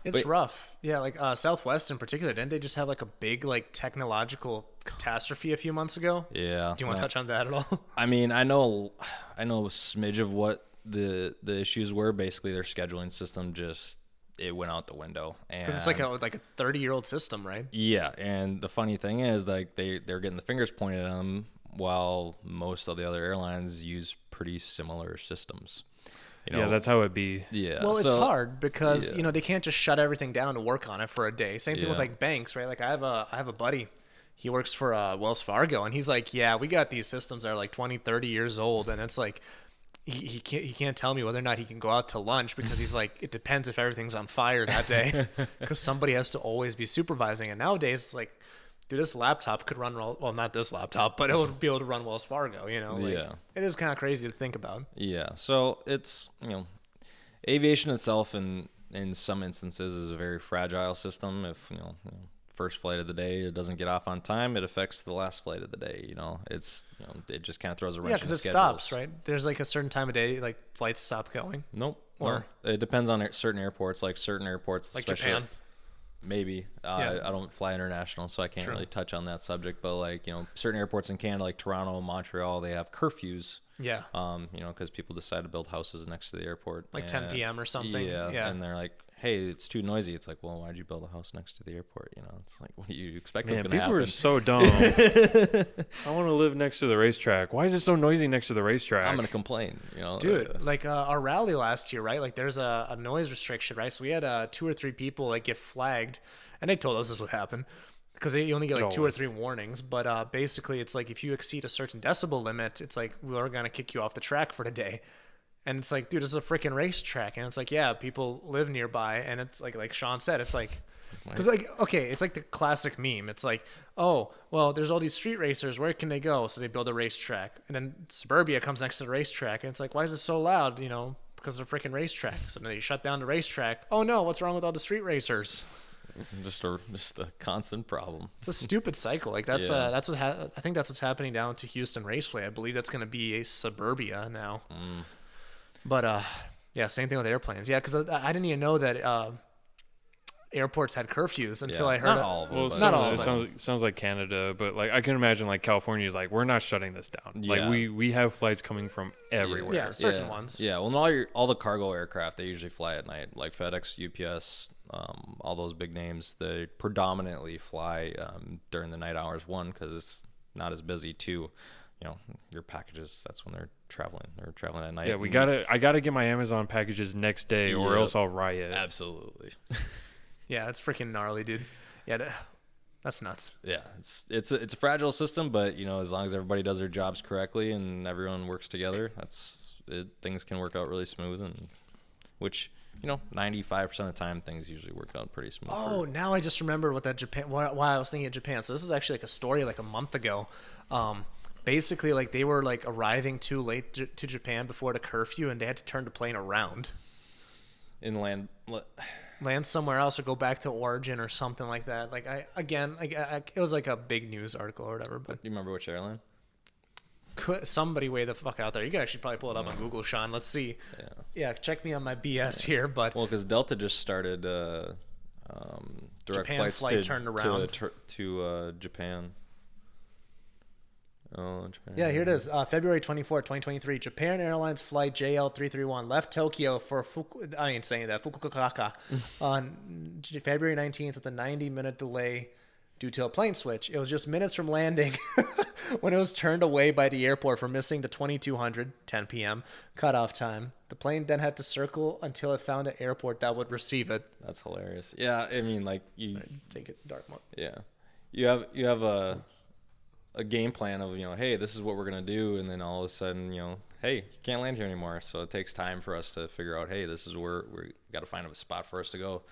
Speaker 2: it's rough. Yeah, like Southwest in particular, didn't they just have like a big like technological catastrophe a few months ago?
Speaker 3: Yeah.
Speaker 2: Do you want to touch on that at all?
Speaker 3: I mean, I know a smidge of what the issues were. Basically, their scheduling system it went out the window, and
Speaker 2: because it's like a 30-year-old system, right?
Speaker 3: Yeah, and the funny thing is, like they're getting the fingers pointed at them, while most of the other airlines use pretty similar systems.
Speaker 1: Yeah, that's how it be.
Speaker 3: Yeah.
Speaker 2: Well, it's hard because they can't just shut everything down to work on it for a day. Same thing with like banks, right? Like I have a buddy. He works for Wells Fargo, and he's like, yeah, we got these systems that are like 20, 30 years old, and it's like he can't tell me whether or not he can go out to lunch because he's like, it depends if everything's on fire that day because somebody has to always be supervising. And nowadays it's like, dude, this laptop could run not this laptop, but it would be able to run Wells Fargo. It is kind of crazy to think about.
Speaker 3: Yeah, so it's aviation itself in some instances is a very fragile system. If first flight of the day it doesn't get off on time, it affects the last flight of the day. It's it just kind of throws a wrench.
Speaker 2: Yeah, because it stops, right? There's like a certain time of day like flights stop going.
Speaker 3: Nope.
Speaker 2: Or
Speaker 3: it depends on certain airports. Like certain airports,
Speaker 2: like
Speaker 3: especially
Speaker 2: Japan.
Speaker 3: Maybe. I don't fly international, so I can't really touch on that subject. But like certain airports in Canada, like Toronto, Montreal, they have curfews.
Speaker 2: Yeah.
Speaker 3: Because people decide to build houses next to the airport,
Speaker 2: like 10 p.m. or something.
Speaker 3: Yeah. And they're like, hey, it's too noisy. It's like, well, why'd you build a house next to the airport? It's like, what do you expect was going to happen?
Speaker 1: People are so dumb. I want to live next to the racetrack. Why is it so noisy next to the racetrack?
Speaker 3: I'm going to complain.
Speaker 2: Dude, like our rally last year, right? Like there's a noise restriction, right? So we had 2 or 3 people like get flagged, and they told us this would happen because you only get like 2 or 3 warnings. But basically, it's like if you exceed a certain decibel limit, it's like we're going to kick you off the track for the day. And it's like, dude, this is a freaking racetrack. And it's like, yeah, people live nearby. And it's like Sean said, it's like, because like, okay, it's like the classic meme. It's like, oh, well, there's all these street racers. Where can they go? So they build a racetrack. And then suburbia comes next to the racetrack. And it's like, why is it so loud? Because of the freaking racetrack. So then they shut down the racetrack. Oh no, what's wrong with all the street racers?
Speaker 3: Just a constant problem.
Speaker 2: It's a stupid cycle. Like that's I think that's what's happening down to Houston Raceway. I believe that's going to be a suburbia now. But yeah, same thing with airplanes. Yeah, because I didn't even know that airports had curfews until I heard
Speaker 3: not all of them.
Speaker 1: Well,
Speaker 2: not all.
Speaker 1: It sounds like Canada, but like I can imagine like California is like, we're not shutting this down. Like we have flights coming from everywhere.
Speaker 2: Yeah, certain ones.
Speaker 3: Yeah, well, all the cargo aircraft, they usually fly at night, like FedEx, UPS, all those big names. They predominantly fly during the night hours. One, because it's not as busy. Two, your packages, that's when they're traveling. They're traveling at night.
Speaker 1: Yeah, I gotta get my Amazon packages next day, or else I'll riot.
Speaker 3: Absolutely.
Speaker 2: Yeah, it's freaking gnarly, dude. Yeah, that's nuts.
Speaker 3: Yeah, it's a fragile system, but as long as everybody does their jobs correctly and everyone works together, things can work out really smooth. And which 95% of the time things usually work out pretty smooth.
Speaker 2: Oh, now I just remember what that Japan. Why I was thinking of Japan. So this is actually like a story like a month ago. Basically, like they were like arriving too late to Japan before the curfew, and they had to turn the plane around. Land somewhere else or go back to origin or something like that. Like it was like a big news article or whatever. But
Speaker 3: do you remember which airline?
Speaker 2: Somebody way the fuck out there. You can actually probably pull it up on Google, Sean. Let's see. Yeah, check me on my BS here. But
Speaker 3: well, because Delta just started direct
Speaker 2: Japan flight turned around
Speaker 3: to Japan. Oh, Japan.
Speaker 2: Yeah, here it is. February 24, 2023. Japan Airlines flight JL331 left Tokyo for Fukuoka on February 19th with a 90-minute delay due to a plane switch. It was just minutes from landing when it was turned away by the airport for missing the 2200 10 p.m. cutoff time. The plane then had to circle until it found an airport that would receive it.
Speaker 3: That's hilarious. Yeah, I mean, like you
Speaker 2: take it dark mode.
Speaker 3: Yeah, you have a game plan of hey, this is what we're gonna do, and then all of a sudden hey, you can't land here anymore. So it takes time for us to figure out, hey, this is where we got to find a spot for us to go.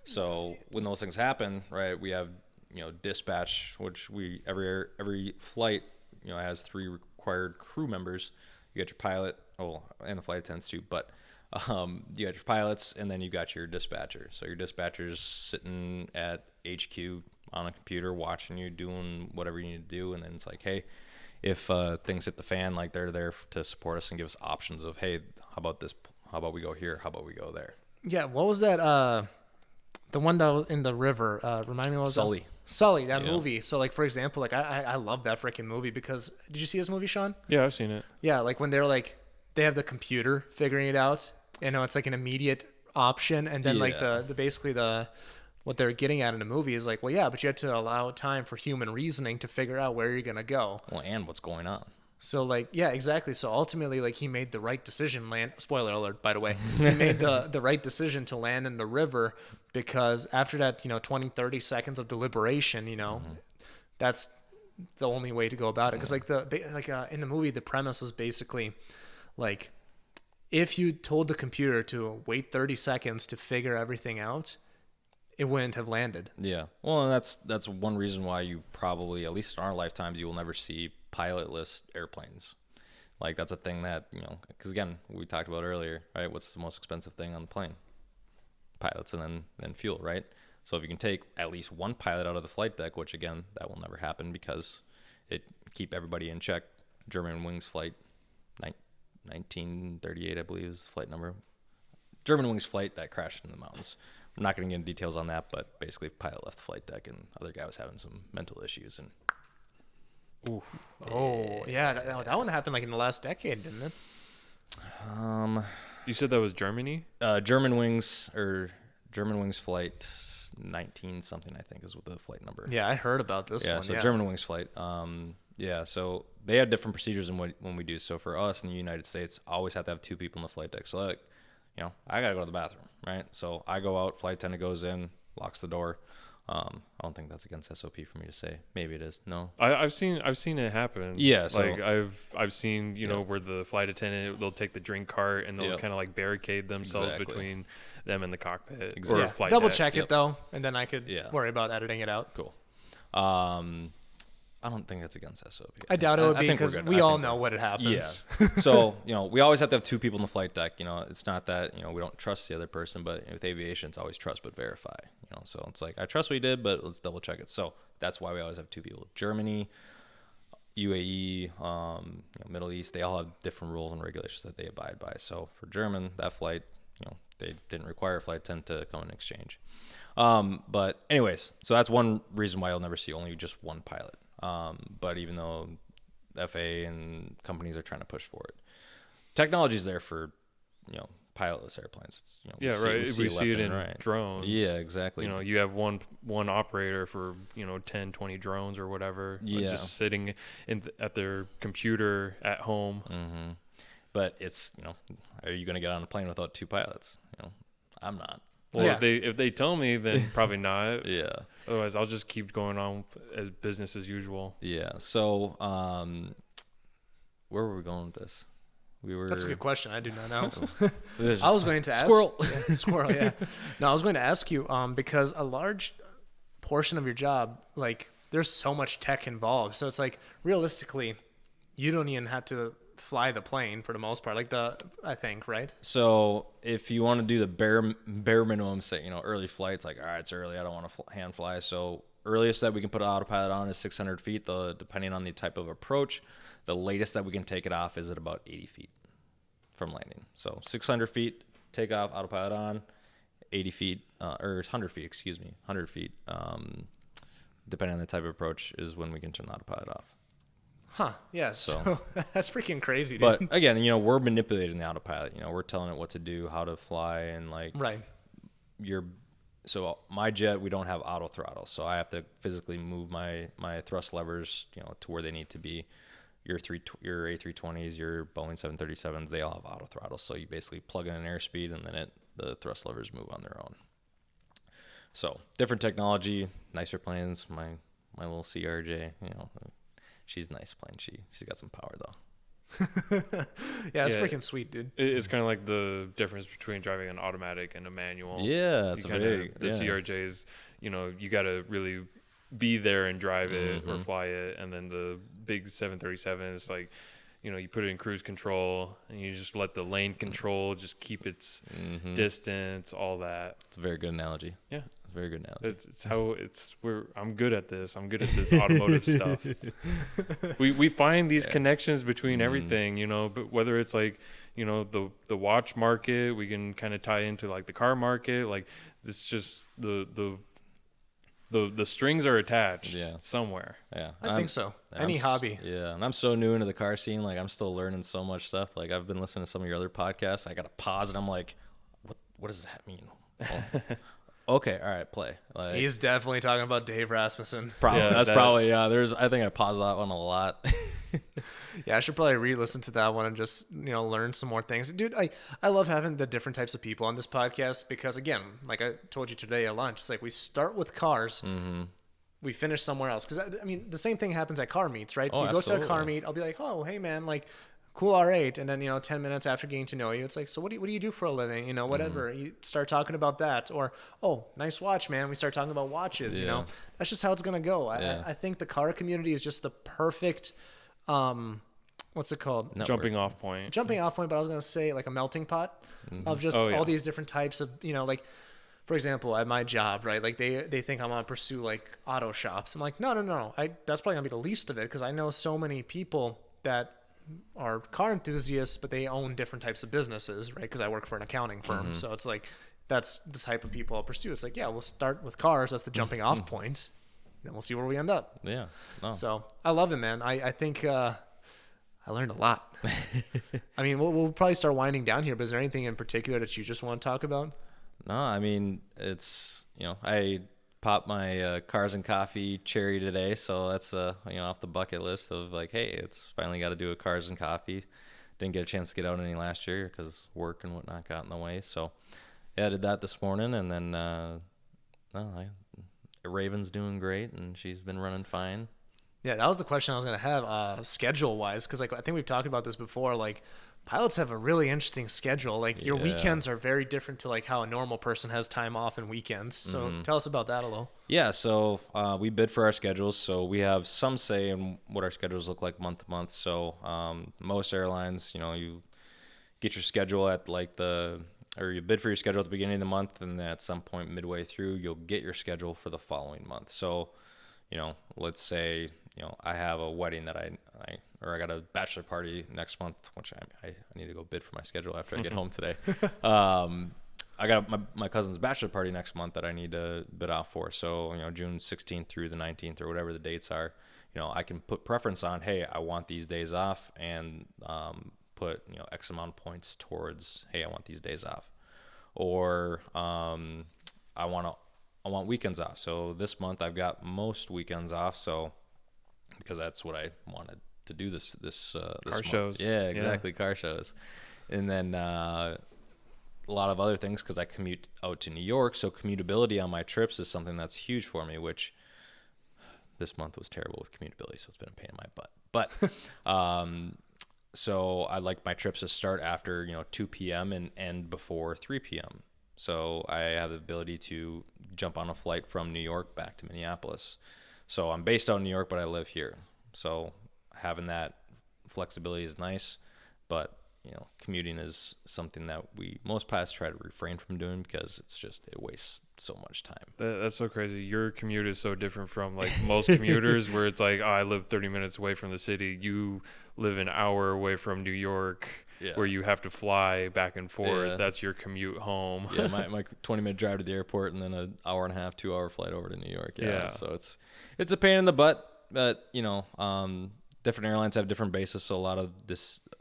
Speaker 3: So when those things happen, right, we have dispatch, which every flight has 3 required crew members. you got your pilot, and the flight attendants too, but you got your pilots, and then you got your dispatcher. So your dispatcher's sitting at HQ on a computer watching you doing whatever you need to do, and then it's like, hey, if things hit the fan, like they're there to support us and give us options of, hey, how about this? How about we go here? How about we go there?
Speaker 2: Yeah, what was that? The one that was in the river. Remind me what was
Speaker 3: Sully.
Speaker 2: that? Sully, that movie. So like, for example, like I love that freaking movie because did you see this movie, Sean?
Speaker 1: Yeah, I've seen it.
Speaker 2: Yeah, like when they're like they have the computer figuring it out. You know, it's like an immediate option, and then like the basically the what they're getting at in the movie is like, well, yeah, but you have to allow time for human reasoning to figure out where you're gonna go.
Speaker 3: Well, and what's going on.
Speaker 2: So like, yeah, exactly. So ultimately, like he made the right decision. Spoiler alert, by the way. He made the right decision to land in the river because after that, 20, 30 seconds of deliberation, that's the only way to go about it. Because in the movie, the premise was basically like if you told the computer to wait 30 seconds to figure everything out, it wouldn't have landed.
Speaker 3: Yeah. Well, and that's one reason why you probably, at least in our lifetimes, you will never see pilotless airplanes. Like that's a thing that, because again, we talked about earlier, right? What's the most expensive thing on the plane? Pilots and then fuel, right? So if you can take at least one pilot out of the flight deck, which again, that will never happen because it keep everybody in check. German Wings flight 1938, I believe is the flight number. German Wings flight that crashed in the mountains. I'm not going to get into details on that, but basically pilot left the flight deck and other guy was having some mental issues. And
Speaker 2: oof. Oh, yeah, that one happened like in the last decade, didn't it?
Speaker 1: You said that was Germany?
Speaker 3: German Wings flight 19 something, I think, is what the flight number.
Speaker 2: Yeah, I heard about this one.
Speaker 3: So German Wings flight. So they have different procedures than when we do. So for us in the United States, always have to have two people in the flight deck. So like, I got to go to the bathroom, right? So I go out, flight attendant goes in, locks the door. I don't think that's against SOP for me to say. Maybe it is. No,
Speaker 1: I've seen it happen.
Speaker 3: Yeah, so,
Speaker 1: like I've seen where the flight attendant, they'll take the drink cart and they'll kind of like barricade themselves between them and the cockpit.
Speaker 3: Exactly.
Speaker 1: Or flight
Speaker 2: double
Speaker 1: deck.
Speaker 2: check it though, and then I could worry about editing it out.
Speaker 3: Cool. I don't think that's against SOP.
Speaker 2: I doubt it would be because we all know what it happens.
Speaker 3: Yeah. So, we always have to have two people in the flight deck. It's not that, we don't trust the other person, but with aviation, it's always trust but verify. So it's like, I trust what you did, but let's double check it. So that's why we always have two people. Germany, UAE, Middle East, they all have different rules and regulations that they abide by. So for German, that flight, they didn't require a flight attendant to come and exchange. But anyways, so that's one reason why you'll never see only just one pilot. But even though FAA and companies are trying to push for it, technology is there for, pilotless airplanes. It's,
Speaker 1: we see it in drones.
Speaker 3: Yeah, exactly.
Speaker 1: You have one operator for 10, 20 drones or whatever.
Speaker 3: Yeah.
Speaker 1: Just sitting at their computer at home.
Speaker 3: Mm-hmm. But it's are you going to get on a plane without two pilots? I'm not.
Speaker 1: Well, if they tell me, then probably not.
Speaker 3: Yeah.
Speaker 1: Otherwise, I'll just keep going on as business as usual.
Speaker 3: Yeah. So, where were we going with this?
Speaker 2: That's a good question. I do not know.
Speaker 3: I
Speaker 2: was going to ask.
Speaker 3: Squirrel.
Speaker 2: Squirrel, yeah. No, I was going to ask you because a large portion of your job, like, there's so much tech involved. So it's like, realistically, you don't even have to fly the plane for the most part, I think, right?
Speaker 3: So if you want to do the bare minimum, say, early flights, like, all right, it's early, I don't want to hand fly. So earliest that we can put an autopilot on is 600 feet, depending on the type of approach. The latest that we can take it off is at about 80 feet from landing. So 600 feet, take off, autopilot on, 80 feet, or 100 feet, 100 feet, depending on the type of approach is when we can turn the autopilot off.
Speaker 2: Huh. Yeah. So that's freaking crazy, dude.
Speaker 3: But again, we're manipulating the autopilot. We're telling it what to do, how to fly, and like
Speaker 2: right.
Speaker 3: So my jet, we don't have auto throttle, so I have to physically move my thrust levers, to where they need to be. Your A320s, your Boeing 737s, they all have auto throttle. So you basically plug in an airspeed, and then the thrust levers move on their own. So different technology, nicer planes. My little CRJ, she's a nice plane. She's got some power though.
Speaker 2: Yeah, it's freaking sweet, dude.
Speaker 1: It's kind of like the difference between driving an automatic and a manual.
Speaker 3: Yeah, it's
Speaker 1: the CRJs, you got to really be there and drive it or fly it, and then the big 737 is like you put it in cruise control and you just let the lane control just keep its distance, all that.
Speaker 3: It's a very good analogy.
Speaker 1: Yeah.
Speaker 3: It's a very good analogy.
Speaker 1: I'm good at this. I'm good at this automotive stuff. We find these connections between everything, but whether it's like, the watch market, we can kind of tie into like the car market. Like it's just the strings are attached somewhere.
Speaker 3: Yeah.
Speaker 2: I think so. Any hobby.
Speaker 3: Yeah. And I'm so new into the car scene. Like I'm still learning so much stuff. Like I've been listening to some of your other podcasts. I got to pause and I'm like, what does that mean? Okay. All right. Play. Like,
Speaker 2: He's definitely talking about Dave Rasmussen.
Speaker 3: probably. I think I paused that one a lot.
Speaker 2: Yeah, I should probably re-listen to that one and just, learn some more things. Dude, I love having the different types of people on this podcast because, again, like I told you today at lunch, it's like we start with cars, we finish somewhere else. Because, the same thing happens at car meets, right?
Speaker 3: Oh,
Speaker 2: we go to a car
Speaker 3: absolutely.
Speaker 2: meet, I'll be like, oh, hey, man, like, cool R8. And then, 10 minutes after getting to know you, it's like, so what do you do for a living? Whatever. You start talking about that. Or, oh, nice watch, man. We start talking about watches, That's just how it's going to go. I think the car community is just the perfect... what's it called?
Speaker 1: Jumping off point.
Speaker 2: But I was going to say like a melting pot of just all these different types of, like, for example, at my job, right? Like they think I'm going to pursue like auto shops. I'm like, no. That's probably going to be the least of it because I know so many people that are car enthusiasts, but they own different types of businesses, right? Because I work for an accounting firm. So it's like, that's the type of people I'll pursue. It's like, yeah, we'll start with cars. That's the jumping off point. Then we'll see where we end up.
Speaker 3: Yeah. No.
Speaker 2: So I love it, man. I think, I learned a lot. We'll probably start winding down here, but is there anything in particular that you just want to talk about?
Speaker 3: No, it's, I popped my cars and coffee cherry today. So that's, off the bucket list of like, hey, it's finally got to do a cars and coffee. Didn't get a chance to get out any last year because work and whatnot got in the way. So yeah, I did that this morning. And then, Raven's doing great and she's been running fine.
Speaker 2: Yeah, that was the question I was going to have, schedule-wise, because I think we've talked about this before. Like, pilots have a really interesting schedule. Like, your weekends are very different to, like, how a normal person has time off and weekends. So tell us about that a little.
Speaker 3: Yeah, so we bid for our schedules, so we have some say in what our schedules look like month to month. So most airlines, you get your schedule at, like, or you bid for your schedule at the beginning of the month, and then at some point midway through, you'll get your schedule for the following month. So, let's say... I have a wedding that I got a bachelor party next month, which I need to go bid for my schedule after I get home today. I got my cousin's bachelor party next month that I need to bid off for. So, June 16th through the 19th or whatever the dates are, I can put preference on, hey, I want these days off and put, X amount of points towards, hey, I want these days off. Or I want weekends off. So this month I've got most weekends off. So because that's what I wanted to do this car
Speaker 1: month. Shows.
Speaker 3: Yeah, exactly. Yeah. Car shows. And then a lot of other things because I commute out to New York. So commutability on my trips is something that's huge for me, which this month was terrible with commutability. So it's been a pain in my butt. But so I like my trips to start after, 2 p.m. and end before 3 p.m. So I have the ability to jump on a flight from New York back to Minneapolis. So I'm based out in New York, but I live here. So having that flexibility is nice, but commuting is something that most pilots try to refrain from doing because it wastes so much time.
Speaker 1: That's so crazy. Your commute is so different from like most commuters where it's like, oh, I live 30 minutes away from the city. You live an hour away from New York. Yeah. Where you have to fly back and forth. Yeah. That's your commute home.
Speaker 3: Yeah, my 20-minute drive to the airport and then an hour and a half, 2-hour flight over to New York. Yeah. So it's a pain in the butt, but different airlines have different bases. So a lot of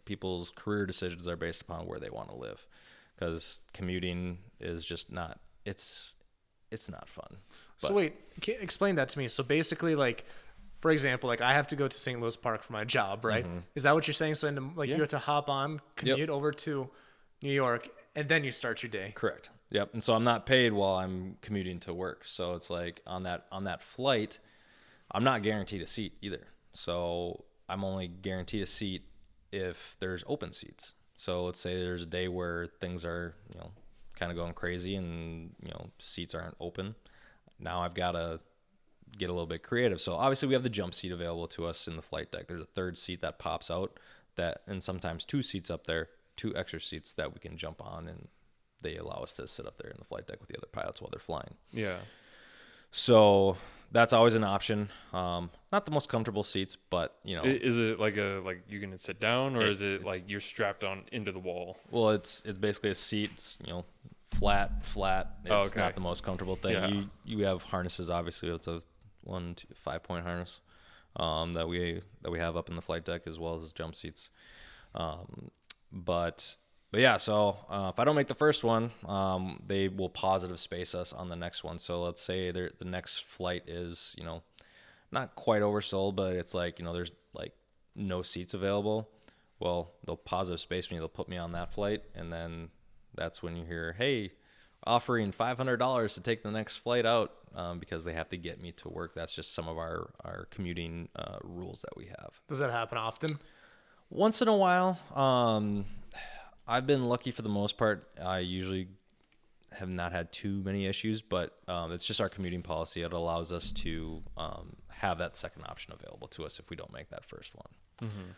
Speaker 3: people's career decisions are based upon where they want to live, because commuting is just not. It's not fun.
Speaker 2: But. So wait, explain that to me. So basically, like. For example, like I have to go to St. Louis Park for my job, right? Mm-hmm. Is that what you're saying? So you have to hop on, commute over to New York, and then you start your day.
Speaker 3: Correct. Yep. And so I'm not paid while I'm commuting to work. So it's like on that flight, I'm not guaranteed a seat either. So I'm only guaranteed a seat if there's open seats. So let's say there's a day where things are, kind of going crazy and, seats aren't open. Now I've got to get a little bit creative. So obviously we have the jump seat available to us in the flight deck. There's a third seat that pops out that, and sometimes 2 seats up there, 2 extra seats that we can jump on, and they allow us to sit up there in the flight deck with the other pilots while they're flying.
Speaker 1: Yeah.
Speaker 3: So that's always an option. Not the most comfortable seats, but
Speaker 1: is it like you can sit down, or is it like you're strapped on into the wall?
Speaker 3: Well, it's basically a seat. It's, flat. It's not the most comfortable thing.
Speaker 1: Yeah.
Speaker 3: You have harnesses. Obviously, it's a 5-point harness that we have up in the flight deck, as well as jump seats. But yeah, so if I don't make the first one, they will positive space us on the next one. So let's say the next flight is, not quite oversold, but it's like, there's like no seats available. Well, they'll positive space me. They'll put me on that flight. And then that's when you hear, hey, offering $500 to take the next flight out, because they have to get me to work. That's just some of our commuting rules that we have.
Speaker 2: Does that happen often?
Speaker 3: Once in a while. I've been lucky for the most part. I usually have not had too many issues, but it's just our commuting policy. It allows us to have that second option available to us if we don't make that first one.
Speaker 2: Mm-hmm.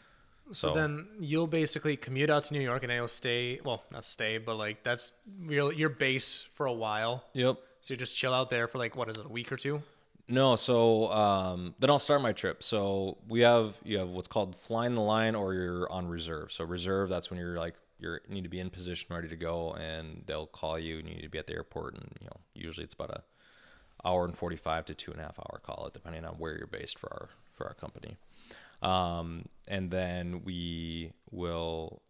Speaker 2: So then you'll basically commute out to New York, and you'll stay. Well, not stay, but like that's your base for a while.
Speaker 3: Yep.
Speaker 2: So you just chill out there for like, what is it, a week or 2?
Speaker 3: No, so then I'll start my trip. So you have what's called flying the line, or you're on reserve. So reserve, that's when you're like, you need to be in position, ready to go, and they'll call you, and you need to be at the airport. And usually it's about 1 hour and 45 to 2.5 hour call, depending on where you're based for our company. And then we will.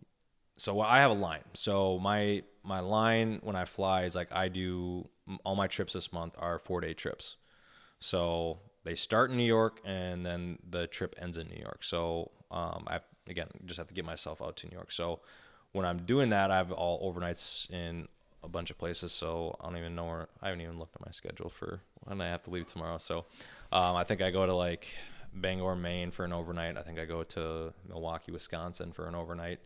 Speaker 3: So I have a line. So my line when I fly is like, I do all my trips this month are 4-day trips. So they start in New York, and then the trip ends in New York. So I just have to get myself out to New York. So when I'm doing that, I have all overnights in a bunch of places. So I don't even know where. I haven't even looked at my schedule for when I have to leave tomorrow. So I think I go to like Bangor, Maine for an overnight. I think I go to Milwaukee, Wisconsin for an overnight.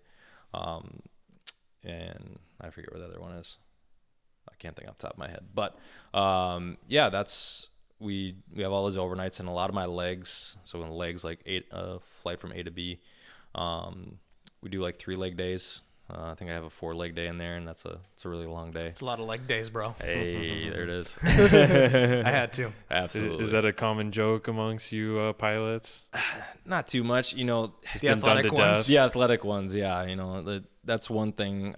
Speaker 3: And I forget where the other one is. I can't think off the top of my head. But yeah, that's. We have all those overnights, and a lot of my legs. So when legs, like flight from A to B, we do like 3-leg days. I think I have a 4-leg day in there, and it's a really long day.
Speaker 2: It's a lot of leg days, bro.
Speaker 3: Hey, there it is.
Speaker 2: I had to.
Speaker 3: Absolutely.
Speaker 1: Is that a common joke amongst you pilots?
Speaker 3: Not too much,
Speaker 1: It's
Speaker 2: The
Speaker 1: been done to
Speaker 2: athletic ones?
Speaker 1: death.
Speaker 3: Yeah, athletic ones. Yeah, that's one thing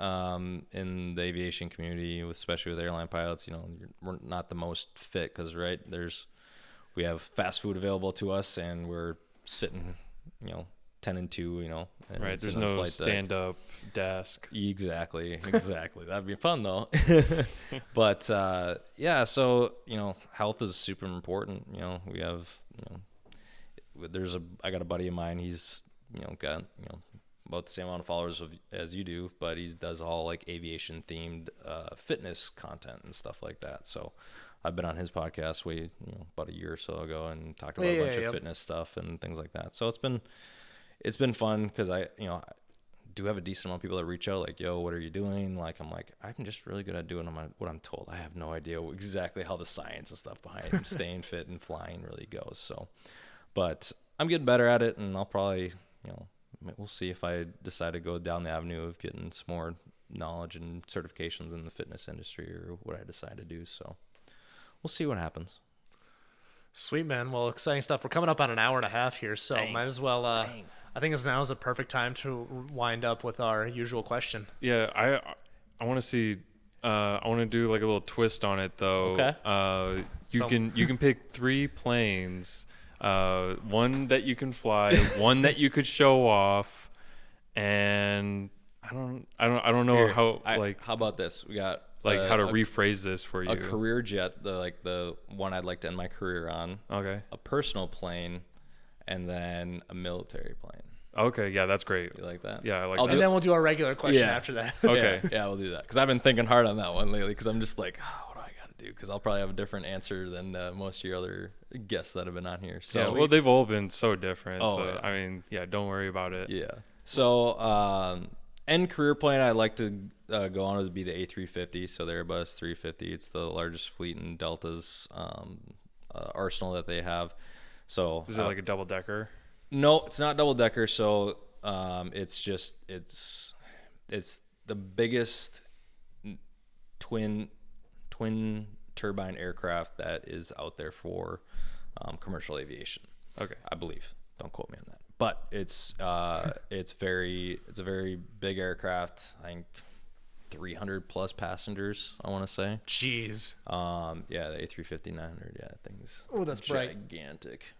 Speaker 3: in the aviation community, especially with airline pilots. We're not the most fit because we have fast food available to us, and we're sitting, 10 and 2, and
Speaker 1: Right. There's
Speaker 3: sitting on the
Speaker 1: no
Speaker 3: flight deck.
Speaker 1: stand-up desk.
Speaker 3: Exactly. That'd be fun though. But yeah, so health is super important. We have I got a buddy of mine. He's got about the same amount of followers as you do, but he does all like aviation themed fitness content and stuff like that. So I've been on his podcast about a year or so ago and talked about a bunch of fitness stuff and things like that. So it's been fun because I do have a decent amount of people that reach out like, yo, what are you doing? Like, I'm just really good at doing what I'm told. I have no idea exactly how the science and stuff behind staying fit and flying really goes. So, but I'm getting better at it, and I'll probably, we'll see if I decide to go down the avenue of getting some more knowledge and certifications in the fitness industry, or what I decide to do. So we'll see what happens.
Speaker 2: Sweet, man. Well, exciting stuff. We're coming up on an hour and a half here, so might as well. I think now is a perfect time to wind up with our usual question.
Speaker 1: Yeah, I want to see. I want to do like a little twist on it though.
Speaker 3: Okay.
Speaker 1: You can pick 3 planes. One that you can fly, one that you could show off, and I don't know how
Speaker 3: about this? We got
Speaker 1: how to rephrase this for you.
Speaker 3: A career jet, the one I'd like to end my career on.
Speaker 1: Okay.
Speaker 3: A personal plane, and then a military plane.
Speaker 1: Okay, yeah, that's great.
Speaker 3: You like that?
Speaker 1: Yeah, I like
Speaker 2: And
Speaker 1: that.
Speaker 2: then we'll do our regular question after that.
Speaker 1: Okay.
Speaker 3: Yeah, we'll do that. Because I've been thinking hard on that one lately. Because I'm just like, what do I got to do? Because I'll probably have a different answer than most of your other guests that have been on here. So
Speaker 1: yeah, well, they've all been so different.
Speaker 3: Oh,
Speaker 1: so
Speaker 3: yeah.
Speaker 1: I mean, yeah, don't worry about it.
Speaker 3: Yeah. So end career plane I'd like to go on would be the A350. So the Airbus 350. It's the largest fleet in Delta's arsenal that they have. So
Speaker 1: Is it like a double decker?
Speaker 3: No, it's not double decker. So It's the biggest twin turbine aircraft that is out there for commercial aviation.
Speaker 1: Okay.
Speaker 3: I believe. Don't quote me on that. But it's a very big aircraft. I think 300 plus passengers, I want to say.
Speaker 2: Jeez.
Speaker 3: Yeah, the A350-900. Yeah, that thing's
Speaker 2: that's
Speaker 3: gigantic.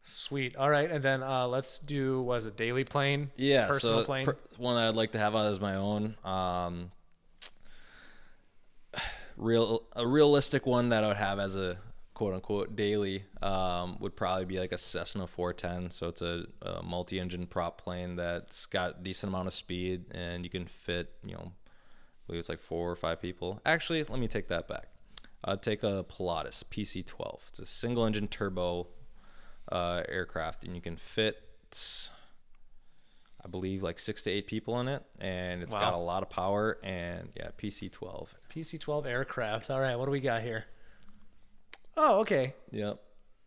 Speaker 2: Sweet. All right, and then let's do, was it daily plane?
Speaker 3: Yeah,
Speaker 2: personal plane.
Speaker 3: One I'd like to have as my own. A realistic one that I would have as a quote unquote daily would probably be like a Cessna 410. So it's a multi-engine prop plane that's got a decent amount of speed, and you can fit, I believe it's like 4 or 5 people. Actually, let me take that back. I'd take a Pilatus PC-12. It's a single engine turbo aircraft, and you can fit, I believe, like 6 to 8 people in it, and it's got a lot of power. And yeah, PC-12.
Speaker 2: PC-12 aircraft. All right, what do we got here? Oh, okay.
Speaker 3: Yep.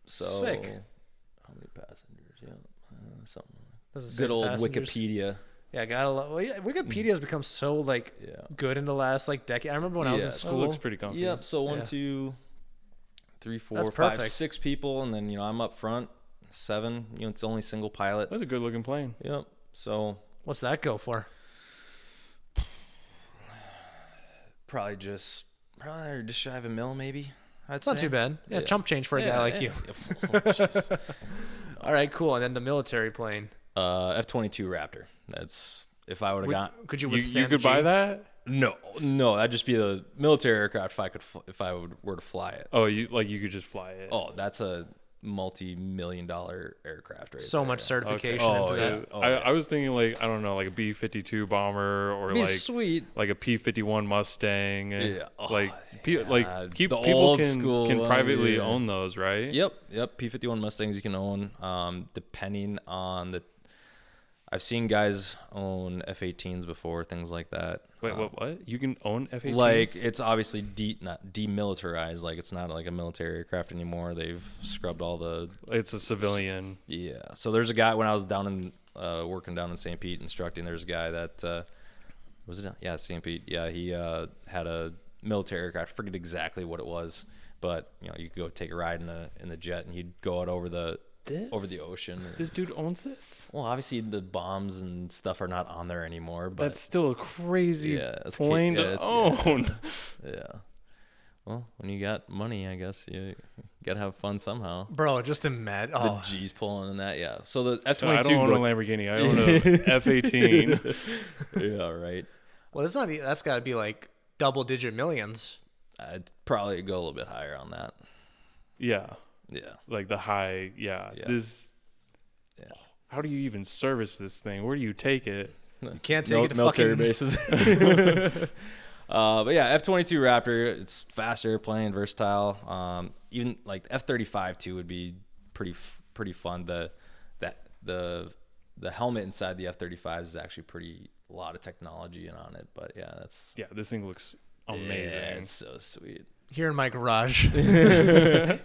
Speaker 3: So
Speaker 2: sick.
Speaker 3: How many passengers? Yeah, something.
Speaker 2: This is
Speaker 3: Good old
Speaker 2: passengers.
Speaker 3: Wikipedia.
Speaker 2: Yeah, Wikipedia has become so good in the last decade. I remember when I was in
Speaker 3: Yes.
Speaker 1: That
Speaker 2: school.
Speaker 1: looks pretty comfy.
Speaker 3: Yep. So
Speaker 2: Yeah.
Speaker 3: 1, 2, 3, 4,
Speaker 2: That's
Speaker 3: 5,
Speaker 2: perfect.
Speaker 3: 6 people, and then I'm up front. 7. It's only single pilot.
Speaker 1: That's a good looking plane.
Speaker 3: Yep. So
Speaker 2: What's that go for?
Speaker 3: probably just shy of $1 million, maybe.
Speaker 2: It's not too bad. Yeah, chump change for a guy like you.
Speaker 3: Oh, jeez.
Speaker 2: All right, cool. And then the military plane.
Speaker 3: F-22 Raptor. That's if I would have got.
Speaker 2: Could you
Speaker 1: You
Speaker 2: withstand
Speaker 1: could
Speaker 2: the
Speaker 1: buy
Speaker 2: G?
Speaker 1: that?
Speaker 3: No, that'd just be the military aircraft if I were to fly it.
Speaker 1: Oh, you could just fly it.
Speaker 3: Oh, that's a multi-million-dollar aircraft right
Speaker 2: So
Speaker 3: there.
Speaker 2: much certification
Speaker 1: Okay.
Speaker 2: into
Speaker 3: yeah.
Speaker 2: that.
Speaker 3: Oh,
Speaker 1: I was thinking I don't know, like a B-52 bomber or
Speaker 3: Be
Speaker 1: like
Speaker 3: sweet.
Speaker 1: like a P-51 Mustang.
Speaker 3: Yeah. Oh,
Speaker 1: Like
Speaker 3: yeah. The
Speaker 1: people
Speaker 3: old school
Speaker 1: can
Speaker 3: one,
Speaker 1: privately
Speaker 3: yeah.
Speaker 1: own those, right?
Speaker 3: Yep. P-51 Mustangs you can own, depending on the. I've seen guys own F-18s before, things like that.
Speaker 1: Wait, what? You can own F-18s?
Speaker 3: Like, it's obviously not demilitarized. Like, it's not like a military aircraft anymore. They've scrubbed all the.
Speaker 1: It's a civilian.
Speaker 3: Yeah. So there's a guy when I was down in working down in St. Pete instructing. There's a guy that was it? Yeah, St. Pete. Yeah, he had a military aircraft. I forget exactly what it was, but you could go take a ride in the jet, and he'd go out over the ocean.
Speaker 1: This dude owns this?
Speaker 3: Well, obviously the bombs and stuff are not on there anymore, but
Speaker 1: That's still a crazy
Speaker 3: it's
Speaker 1: plane to own.
Speaker 3: Yeah. Well, when you got money, I guess you gotta have fun somehow.
Speaker 2: Bro, just imagine.
Speaker 3: The G's pulling in that, yeah. So the F-22.
Speaker 1: I don't own a Lamborghini. I own a F-18.
Speaker 3: Yeah, right.
Speaker 2: Well, that's got to be like double-digit millions.
Speaker 3: I'd probably go a little bit higher on that.
Speaker 1: Yeah.
Speaker 3: Yeah.
Speaker 1: Like the high, yeah. How do you even service this thing? Where do you take it?
Speaker 2: You can't take it to
Speaker 3: military
Speaker 2: fucking
Speaker 3: bases. But yeah, F-22 Raptor, it's fast airplane, versatile. Even like F-35 too would be pretty fun. The helmet inside the F-35 is actually a lot of technology on it. But yeah,
Speaker 1: This thing looks amazing.
Speaker 3: Yeah, it's so sweet.
Speaker 2: here in my garage.
Speaker 3: Yeah,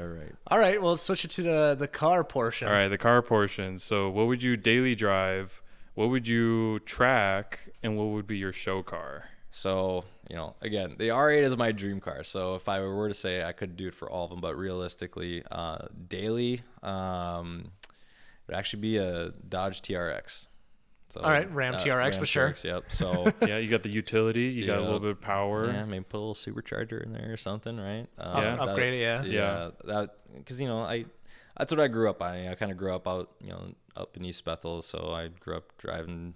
Speaker 3: right.
Speaker 2: All right, well, let's switch it to the car portion.
Speaker 1: All right, the car portion. So what would you daily drive? What would you track? And what would be your show car?
Speaker 3: So, again, the R8 is my dream car. So if I were to say I could do it for all of them, but realistically, daily, it would actually be a Dodge TRX. So,
Speaker 2: All right, Ram TRX, for sure.
Speaker 3: Yep. So
Speaker 1: Yeah, you got the utility. You got a little bit of power.
Speaker 3: yeah, maybe put a little supercharger in there or something, right?
Speaker 1: Yeah.
Speaker 2: Upgrade it, yeah.
Speaker 3: Yeah. That because that's what I grew up on. I kind of grew up out up in East Bethel, so I grew up driving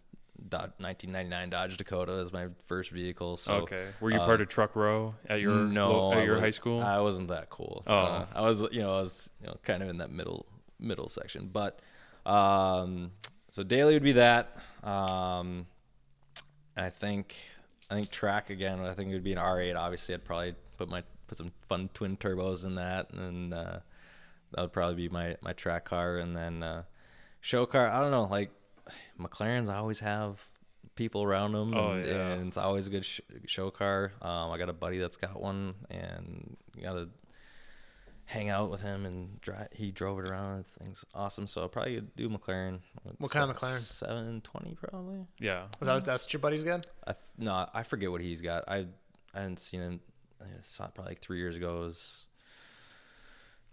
Speaker 3: 1999 Dodge Dakota as my first vehicle. So
Speaker 1: Okay. Were you part of Truck Row at your high school?
Speaker 3: I wasn't that cool.
Speaker 1: Oh.
Speaker 3: I was kind of in that middle section, but so daily would be that. I think track again. I think it would be an R8. Obviously, I'd probably put some fun twin turbos in that, and that would probably be my track car. And then show car. I don't know. Like McLarens, I always have people around them, and it's always a good show car. I got a buddy that's got one, and got a hang out with him and he drove it around. It's things awesome. So I'll probably do McLaren.
Speaker 2: What kind of McLaren?
Speaker 3: 720 probably.
Speaker 1: Yeah.
Speaker 2: That's what your buddy's got?
Speaker 3: No, I forget what he's got. I hadn't seen him. I saw it probably like 3 years ago.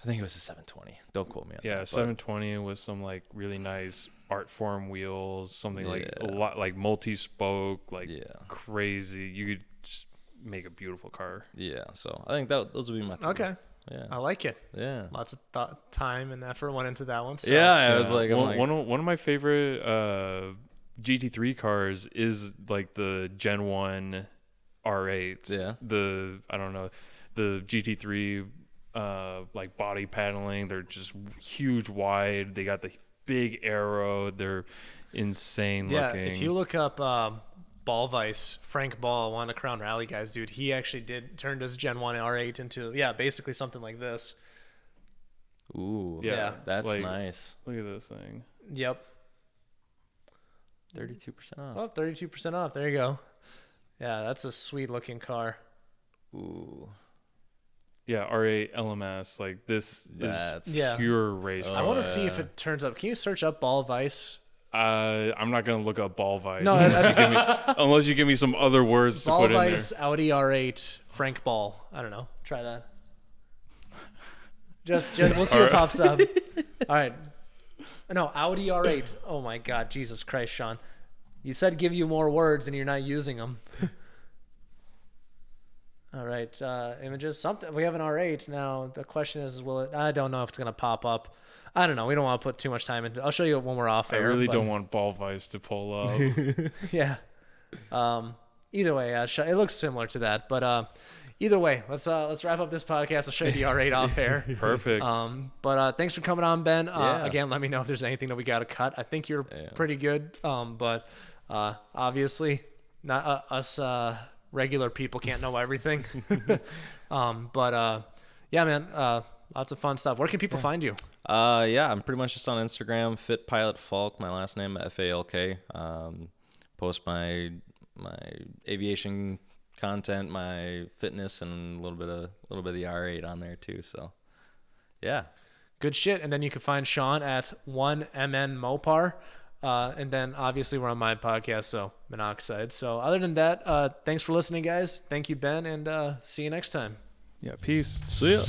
Speaker 3: I think it was a 720. Don't quote me on that.
Speaker 1: Yeah, 720 with some like really nice art form wheels, something like a lot like multi-spoke, like crazy. You could just make a beautiful car.
Speaker 3: Yeah, so I think those would be my three.
Speaker 2: Okay.
Speaker 3: Yeah.
Speaker 2: I like it.
Speaker 3: Yeah.
Speaker 2: Lots of time and effort went into that one. So.
Speaker 3: Yeah, I was like,
Speaker 1: one of my favorite GT3 cars is like the Gen 1 R8s.
Speaker 3: Yeah.
Speaker 1: The GT3 like body paneling. They're just huge, wide. They got the big arrow. They're insane looking.
Speaker 2: If you look up Ballvice, Frank Ball, one of the Crown Rally guys, dude, he actually turned his Gen 1 R8 into basically something like this.
Speaker 3: Ooh,
Speaker 2: yeah,
Speaker 3: that's
Speaker 1: like,
Speaker 3: nice.
Speaker 1: Look at this thing.
Speaker 2: Yep.
Speaker 3: 32% off.
Speaker 2: Oh, 32% off. There you go. Yeah, that's a sweet looking car.
Speaker 3: Ooh.
Speaker 1: Yeah, R8 LMS. Like this is pure race.
Speaker 2: I want to see if it turns up. Can you search up Ball Vice?
Speaker 1: I'm not gonna look up Ball Vice
Speaker 2: No,
Speaker 1: unless you give me some other words
Speaker 2: Ball
Speaker 1: to put
Speaker 2: Vice,
Speaker 1: in there.
Speaker 2: Audi R8, Frank Ball. I don't know. Try that. Just we'll see what pops up. All right. No, Audi R8. Oh my God, Jesus Christ, Sean. You said give you more words and you're not using them. All right, images. Something. We have an R8 now. The question is, will it? I don't know if it's gonna pop up. I don't know. We don't want to put too much time into it. I'll show you when we're off air.
Speaker 1: I really don't want Ball Vice to pull up.
Speaker 2: Yeah. Either way, it looks similar to that. But either way, let's wrap up this podcast. I'll show you the R8 off air.
Speaker 1: Perfect.
Speaker 2: But thanks for coming on, Ben. Again, let me know if there's anything that we got to cut. I think you're pretty good. But obviously, not us regular people can't know everything. Yeah, man. Lots of fun stuff. Where can people find you?
Speaker 3: I'm pretty much just on Instagram, Fit Pilot Falk, my last name FALK. Post my aviation content, my fitness, and a little bit of the R8 on there too. So, yeah,
Speaker 2: good shit. And then you can find Sean at 1MN Mopar. And then obviously we're on my podcast, so Monoxide. So other than that, thanks for listening, guys. Thank you, Ben, and see you next time.
Speaker 1: Yeah, peace.
Speaker 3: see ya.